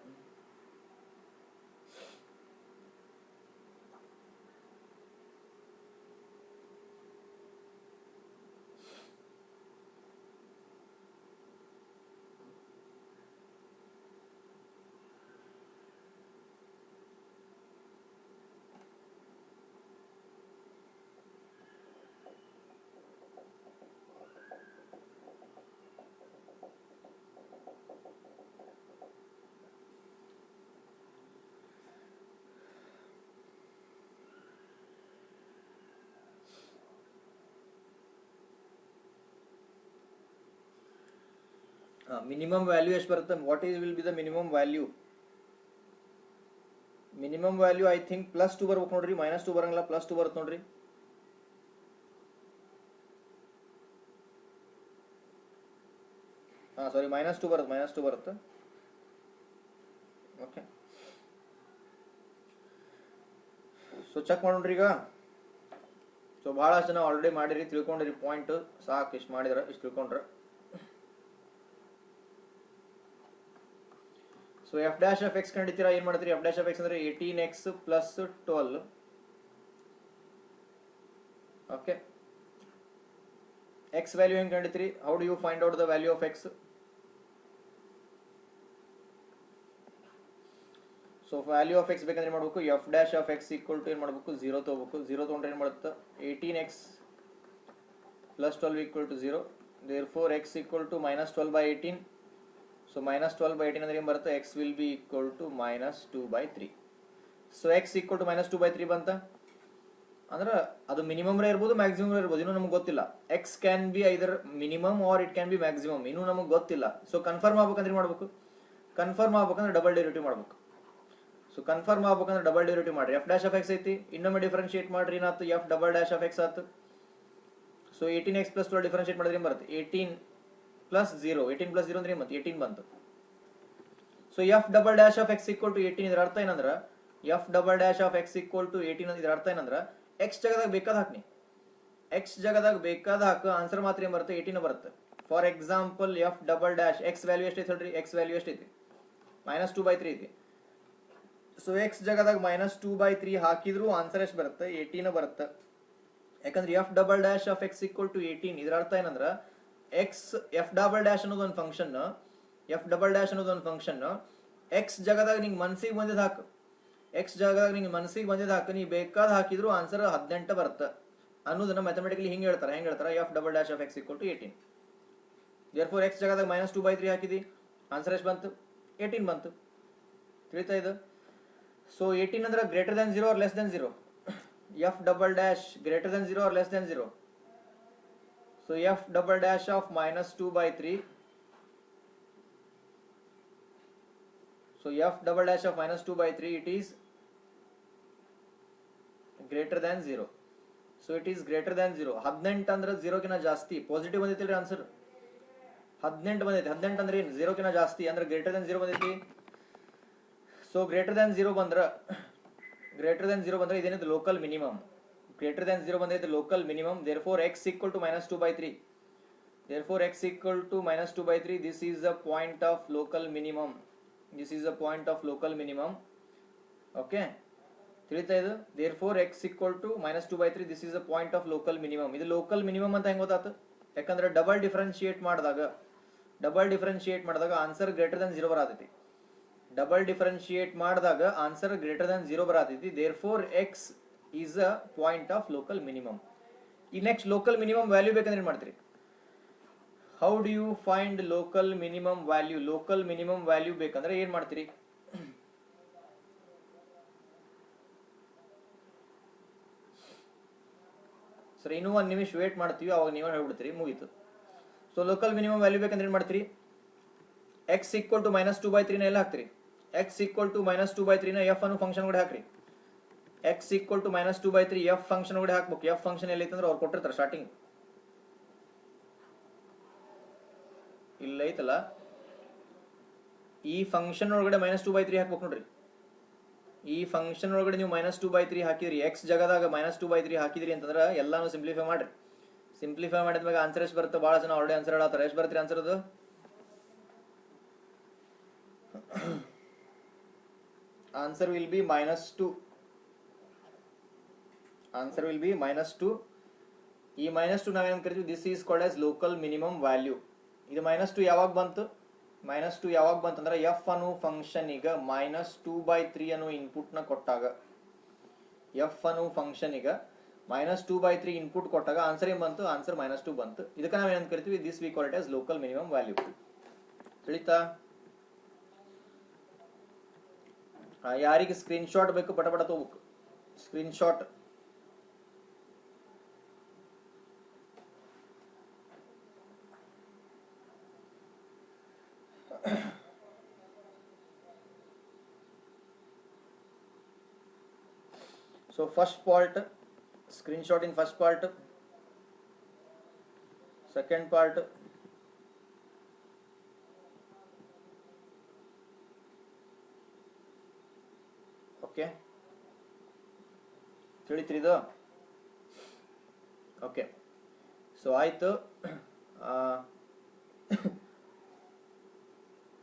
Minimum value ಎಷ್ಟು ಬರುತ್ತೆ? What is will be the minimum value? Minimum value I think +2 ಬರ್ಬೇಕು ನೋಡ್ರಿ. -2 ಬರಂಗಿಲ್ಲ, +2 ಬರುತ್ತೆ ನೋಡ್ರಿ. ಸಾರಿ, -2 ಬರುತ್ತೆ. ಓಕೆ, ಸೊ ಚೆಕ್ ಮಾಡೋಣ್ರಿ ಈಗ. ಸೊ ಭಾಳ ಜನ ಆಲ್ರೆಡಿ ಮಾಡಿರಿ, ತಿಳ್ಕೊಂಡಿರಿ. ಪಾಯಿಂಟ್ ಸಾಕು, ಇಷ್ಟು ಮಾಡಿದ್ರೆ ಇಷ್ಟು ತಿಳ್ಕೊಂಡ್ರೆ. So F dash of X ಕಂಡಿತೀರಾ, ಏನ್ ಮಾಡ್ತೀರಿ? ಎಫ್ ಡ್ಯಾಶ್ ಆಫ್ ಎಕ್ಸ್ ಅಂದ್ರೆ 18x plus 12. Okay, X value ಹೆಂಗ್ ಕಂಡಿತೀರಿ? How do you find out the value of X? So value of X ಬೇಕಂದ್ರೆ ಮಾಡ್ಬೇಕು, F dash of X equal to ಏನ್ ಮಾಡ್ಬೇಕು? 0 ತಗೋಬೇಕು. 0 ತಗೊಂಡ್ರೆ ಏನ್ ಮಾಡುತ್ತೆ? 18x plus 12 equal to 0. Therefore x equal to -12/18. So -12/18 ಅಂದ್ರೆ ಏನು ಬರುತ್ತೆ? x will be equal to -2/3. So x equal to -2/3 ಬಂತ ಅಂದ್ರೆ ಅದು ಮಿನಿಮಮ್ ರೇ ಇರ್ಬೋದು, ಮ್ಯಾಕ್ಸಿಮಮ್ ರೇ ಇರ್ಬೋದು, ಇನ್ನೂ ನಮಗೆ ಗೊತ್ತಿಲ್ಲ. x can be either minimum or it can be maximum, ಇನ್ನೂ ನಮಗೆ ಗೊತ್ತಿಲ್ಲ. ಸೊ ಕನ್ಫರ್ಮ್ ಆಗ್ಬೇಕಂದ್ರೆ ಮಾಡ್ಬೇಕು, ಕನ್ಫರ್ಮ್ ಆಗ್ಬೇಕಂದ್ರೆ ಡಬಲ್ ಡೆರಿವೇಟಿವ್ ಮಾಡ್ಬೇಕು. ಸೊ ಕನ್ಫರ್ಮ್ ಆಗ್ಬೇಕಂದ್ರೆ ಡಬಲ್ ಡೆರಿವೇಟಿವ್ ಮಾಡ್ರಿ. ಎಫ್ ಡ್ಯಾಶ್ ಆಫ್ ಎಕ್ಸ್ ಐತಿ, ಇನ್ನೊಮ್ಮೆ ಡಿಫರೆನ್ಶಿಯೇಟ್ ಮಾಡ್ರಿ, ಏನಾಯ್ತು? F double dash of x ಆಯ್ತು. ಸೊ 18x plus 12 ಡಿಫರೆನ್ಶಿಯೇಟ್ ಮಾಡಿದ್ರೆ ಏನು ಬರುತ್ತೆ? 18 plus 0. 18 plus 0 ಅಂದ್ರೆ ಏನು ಮತ್ತೆ? 18 ಬಂತು. So f double dash of X equal to 18 ಇದರ ಅರ್ಥ ಏನಂದ್ರೆ f double dash of X equal to 18 ಇದರ ಅರ್ಥ ಏನಂದ್ರೆ ಎಕ್ಸ್ ಜಾಗದಾಗ ಬೇಕಾದ ಹಾಕ್ನಿ, ಎಕ್ಸ್ ಜಾಗದಾಗ ಬೇಕಾದ ಹಾಕು, ಆನ್ಸರ್ ಮಾತ್ರ ಏನು ಬರುತ್ತೆ? 18 ಬರುತ್ತೆ. For example F double dash X value ಎಷ್ಟೈತೆ ಹೇಳ್ರಿ? ಎಕ್ಸ್ ವ್ಯಾಲ್ಯೂ ಎಷ್ಟೈತಿ? -2/3 ಐತಿ. ಸೊ ಎಕ್ಸ್ ಜಾಗದಾಗ -2/3 ಹಾಕಿದ್ರು ಆನ್ಸರ್ ಎಷ್ಟು ಬರುತ್ತೆ? 18 ಬರುತ್ತೆ. ಯಾಕಂದ್ರೆ f double dash of X equal to 18 ಇದರ ಅರ್ಥ ಏನಂದ್ರೆ ಎಕ್ಸ್ ಎಫ್ ಡಬಲ್ ಡ್ಯಾಶ್ ಅನ್ನೋದು ಒಂದು ಫಂಕ್ಷನ್, ಎಫ್ ಡಬಲ್ ಡ್ಯಾಶ್ ಅನ್ನೋದು ಒಂದು ಫಂಕ್ಷನ್. ಎಕ್ಸ್ ಜಾಗದಾಗ ನಿಂಗೆ ಮನಸ್ಸಿಗೆ ಬಂದಿದ್ದು ಹಾಕು, ಎಕ್ಸ್ ಜಾಗದಾಗ ನಿಂಗೆ ಮನಸ್ಸಿಗೆ ಬಂದಿದ್ದು ಹಾಕು, ನೀ ಬೇಕಾದ ಹಾಕಿದ್ರು ಆನ್ಸರ್ 18 ಬರುತ್ತೆ ಅನ್ನೋದನ್ನ ಮ್ಯಾಥಮೆಟಿಕಲಿ ಹೆಂಗೆ ಹೇಳ್ತಾರೆ? F double dash of X equal to 18. Therefore x ಜಾಗದಾಗ -2/3 ಹಾಕಿದಿ, ಆನ್ಸರ್ ಎಷ್ಟು ಬಂತು? 18 ಬಂತು. ತಿಳಿತಾ ಇದು? ಸೊ 18 ಅಂದ್ರೆ greater than 0 or less than 0? F double dash greater than 0 or less than 0? So f double dash of -2/3. So f double dash of -2/3 it is greater than 0. So it is greater than 0. 18 ಅಂದ್ರೆ 0 ಕಿಂತ ಜಾಸ್ತಿ. Positive ಬಂದೈತಿಲ್ರಿ answer? 18 ಬಂದೈತಿ. 18 ಅಂದ್ರೆ ಏನು? 0 ಕಿಂತ ಜಾಸ್ತಿ ಅಂದ್ರೆ greater than 0 ಬಂದೈತಿ. ಸೊ ಗ್ರೇಟರ್ ದನ್ 0 ಬಂದ್ರೆ ಇದೇನಿದೆ? Local minimum. ಗ್ರೇಟರ್ ದನ್ 0 ಬಂದೈತಿ local minimum. therefore x equal to -2/3. therefore x equal to -2/3. this is the point of local minimum. This is a point of local minimum. Okay, ತಿಳಿತಾ ಇದು. Therefore x equal to -2/3 this is a point of local minimum. ಇದು local minimum ಅಂತ ಹೆಂಗ್ ಗೊತ್ತಾಯ್ತು? ಯಾಕಂದ್ರೆ double differentiate ಮಾಡಿದಾಗ answer greater than 0 ಬರತೈತಿ. Double differentiate ಮಾಡಿದಾಗ ಆನ್ಸರ್ ಗ್ರೇಟರ್ ದನ್ 0 ಬರತೈತಿ. Therefore x is a point of local minimum. ಈ ನೆಕ್ಸ್ಟ್ ಲೋಕಲ್ ಮಿನಿಮಮ್ ವ್ಯಾಲ್ಯೂ ಬೇಕಂದ್ರೆ ಏನ್ ಮಾಡ್ತೀರಿ? How do you find local minimum value? Local minimum value ಬೇಕಂದ್ರೆ ಏನ್ ಮಾಡ್ತೀರಿ? ಸರ್ ಇನ್ನೂ 1 ನಿಮಿಷ ವೇಟ್ ಮಾಡ್ತೀವಿ, ಅವಾಗ ನೀವೇ ಹೇಳ್ಬಿಡ್ತೀರಿ, ಮುಗೀತು. ಸೊ ಲೋಕಲ್ ಮಿನಿಮಮ್ ವ್ಯಾಲ್ಯೂ ಬೇಕಂದ್ರೆ ಏನ್ ಮಾಡ್ತೀರಿ? ಎಕ್ಸ್ ಈಕ್ವಲ್ ಟು -2/3 ನ ಎಲ್ಲ ಹಾಕ್ತೀರಿ. ಎಕ್ಸ್ ಈಕ್ವಲ್ ಟು -2/3 ನ ಎಫ್ ಅನ್ನೋ ಫಂಕ್ಷನ್ ಕೂಡ ಹಾಕ್ರಿ. X equal to -2/3 f function ಕೂಡ ಹಾಕ್ಬೇಕು. ಎಫ್ ಫಂಕ್ಷನ್ ಎಲ್ಲೈತಂದ್ರೆ ಅವ್ರು ಕೊಟ್ಟಿರ್ತಾರೆ ಸ್ಟಾರ್ಟಿಂಗ್, ಇಲ್ಲ ಐತಲ್ಲ, ಈ ಫಂಕ್ಷನ್ ಒಳಗಡೆ -2/3 ಹಾಕ್ಬೇಕು ನೋಡ್ರಿ. ಈ ಫಂಕ್ಷನ್ ಒಳಗಡೆ ನೀವು -2/3 ಹಾಕಿದ್ರಿ, ಎಕ್ಸ್ ಜಾಗದಾಗ -2/3 ಹಾಕಿದ್ರಿ ಅಂತಂದ್ರೆ ಎಲ್ಲಾನು ಸಿಂಪ್ಲಿಫೈ ಮಾಡ್ರಿ. ಸಿಂಪ್ಲಿಫೈ ಮಾಡಿದ್ಮೇಲೆ ಆನ್ಸರ್ ಎಷ್ಟು ಬರುತ್ತೆ? ಭಾಳ ಜನ ಆಲ್ರೆಡಿ ಆನ್ಸರ್ ಹೇಳತ್ತಾರೆ. ಎಷ್ಟು ಬರ್ತೀರಿ ಆನ್ಸರ್? ಅದು answer will be -2. Answer will be -2. ಈ -2 ನಾವೇನು ಕರಿತೀವಿ? This is called as local minimum value. ಇದು -2 ಯಾವಾಗ ಬಂತು? -2 ಯಾವಾಗ ಬಂತಂದ್ರೆ ಎಫ್ ಅನ್ನೋ ಫಂಕ್ಷನ್ ಈಗ -2/3 ಅನ್ನೋ ಇನ್ಪುಟ್ ನ ಕೊಟ್ಟಾಗ, ಎಫ್ ಅನ್ನೋ ಫಂಕ್ಷನ್ ಈಗ -2/3 ಇನ್ಪುಟ್ ಕೊಟ್ಟಾಗ ಆನ್ಸರ್ ಏನ್ ಬಂತು? ಆನ್ಸರ್ -2 ಬಂತು. ಇದಕ್ಕೆ ನಾವೇನು ಕರಿತೀವಿ? This we call it as local minimum value. ತಿಳಿತಾ? ಯಾರಿಗೆ ಸ್ಕ್ರೀನ್ ಶಾಟ್ ಬೇಕು ಪಟ ತಗೋಬೇಕು. Screen shot so first part, screenshot in first part, second part, okay, ತಿಳಿತ್ರಿದು? ಓಕೆ, ಸೊ ಆಯ್ತು.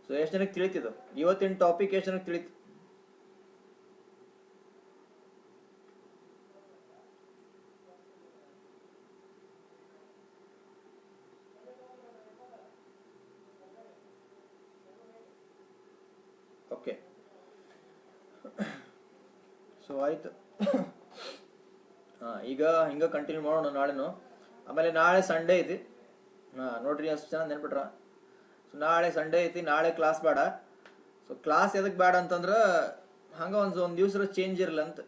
ಸೊ ಎಷ್ಟು ಜನಕ್ಕೆ ತಿಳಿತಿದ್ದು ಇವತ್ತಿನ ಟಾಪಿಕ್? ಎಷ್ಟು ಜನಕ್ಕೆ ತಿಳಿತು? ಓಕೆ, ಸೊ ಆಯ್ತು. ಈಗ ಹಿಂಗ ಕಂಟಿನ್ಯೂ ಮಾಡೋಣ ನಾಳೆನು. ಆಮೇಲೆ ನಾಳೆ ಸಂಡೇ ಐತಿ. ನೋಡ್ರಿ, ಅಷ್ಟು ಜನ ನೆನ್ಬಿಟ್ರ. ಸೊ ನಾಳೆ ಸಂಡೇ ಐತಿ, ನಾಳೆ ಕ್ಲಾಸ್ ಬೇಡ. ಸೊ ಕ್ಲಾಸ್ ಎದಕ್ಕೆ ಬೇಡ ಅಂತಂದ್ರೆ ಹಂಗ ಒಂದು ದಿವ್ಸ ಚೇಂಜ್ ಇರಲ್ಲ ಅಂತ.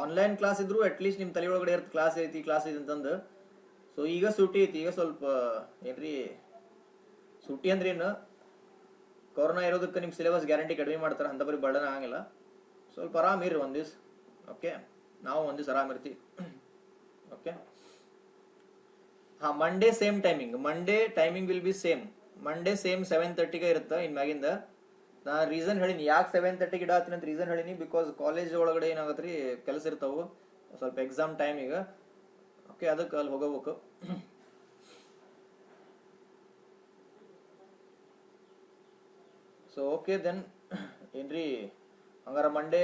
ಆನ್ಲೈನ್ ಕ್ಲಾಸ್ ಇದ್ರು ಅಟ್ಲೀಸ್ಟ್ ನಿಮ್ಮ ತಲೆ ಒಳಗಡೆ ಇರುತ್ತೆ ಕ್ಲಾಸ್ ಐತಿ ಅಂತಂದು. ಸೊ ಈಗ ಸೂಟಿ ಐತಿ. ಈಗ ಸ್ವಲ್ಪ ಏನ್ರಿ ಸೂಟಿ ಅಂದ್ರೆ ಏನು, ಕೊರೋನಾ ಇರೋದಕ್ಕೆ ನಿಮ್ಮ ಸಿಲೆಬಸ್ ಗ್ಯಾರಂಟಿ ಕಡಿಮೆ ಮಾಡ್ತಾರೆ, ಅಂತ ಬರೀ ಬರ್ಡನ್ ಆಗಂಗಿಲ್ಲ. ಸ್ವಲ್ಪ ಆರಾಮ್ ಇರ್ರಿ ಒಂದು ದಿವ್ಸ. ಓಕೆ, ನಾವು ಒಂದು ದಿವ್ಸ ಆರಾಮ್ ಇರ್ತೀವಿ. Okay, Monday same timing. Monday timing will be same. Monday same 7:30ಗೆ ಇರುತ್ತೆ. ಇನ್ ಮ್ಯಾಗಿಂದ ನಾ ರೀಸನ್ ಹೇಳಿನಿ ಯಾಕೆ 7:30ಗೆ ಇಡಾತೀನಿ ಅಂತ. ರೀಸನ್ ಹೇಳಿನಿ ಬಿಕಾಸ್ ಕಾಲೇಜ್ ಒಳಗಡೆ ಏನಾಗತ್ರಿ, ಕೆಲಸ ಇರ್ತಾವು, ಸ್ವಲ್ಪ ಎಕ್ಸಾಮ್ ಟೈಮ್ ಈಗ. ಓಕೆ, ಅದಕ್ಕೆ ಅಲ್ಲಿ ಹೋಗಬೇಕು. ಸೊ ಓಕೆ ದೆನ್ ಏನ್ರಿ, ಹಂಗಾರ ಮಂಡೇ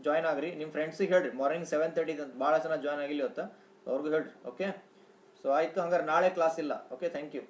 ಜಾಯ್ನ್ ಆಗ್ರಿ. ನಿಮ್ಮ ಫ್ರೆಂಡ್ಸಿಗೆ ಹೇಳ್ರಿ ಮಾರ್ನಿಂಗ್ 7:30 ಅಂತ. ಭಾಳ ಜನ ಜಾಯ್ನ್ ಆಗಿಲ್ಲ ಇವತ್ತು, ಅವ್ರಿಗೂ ಹೇಳ್ರಿ. ಓಕೆ, ಸೊ ಆಯ್ತು. ಹಂಗಾರೆ ನಾಳೆ ಕ್ಲಾಸ್ ಇಲ್ಲ. Okay, thank you.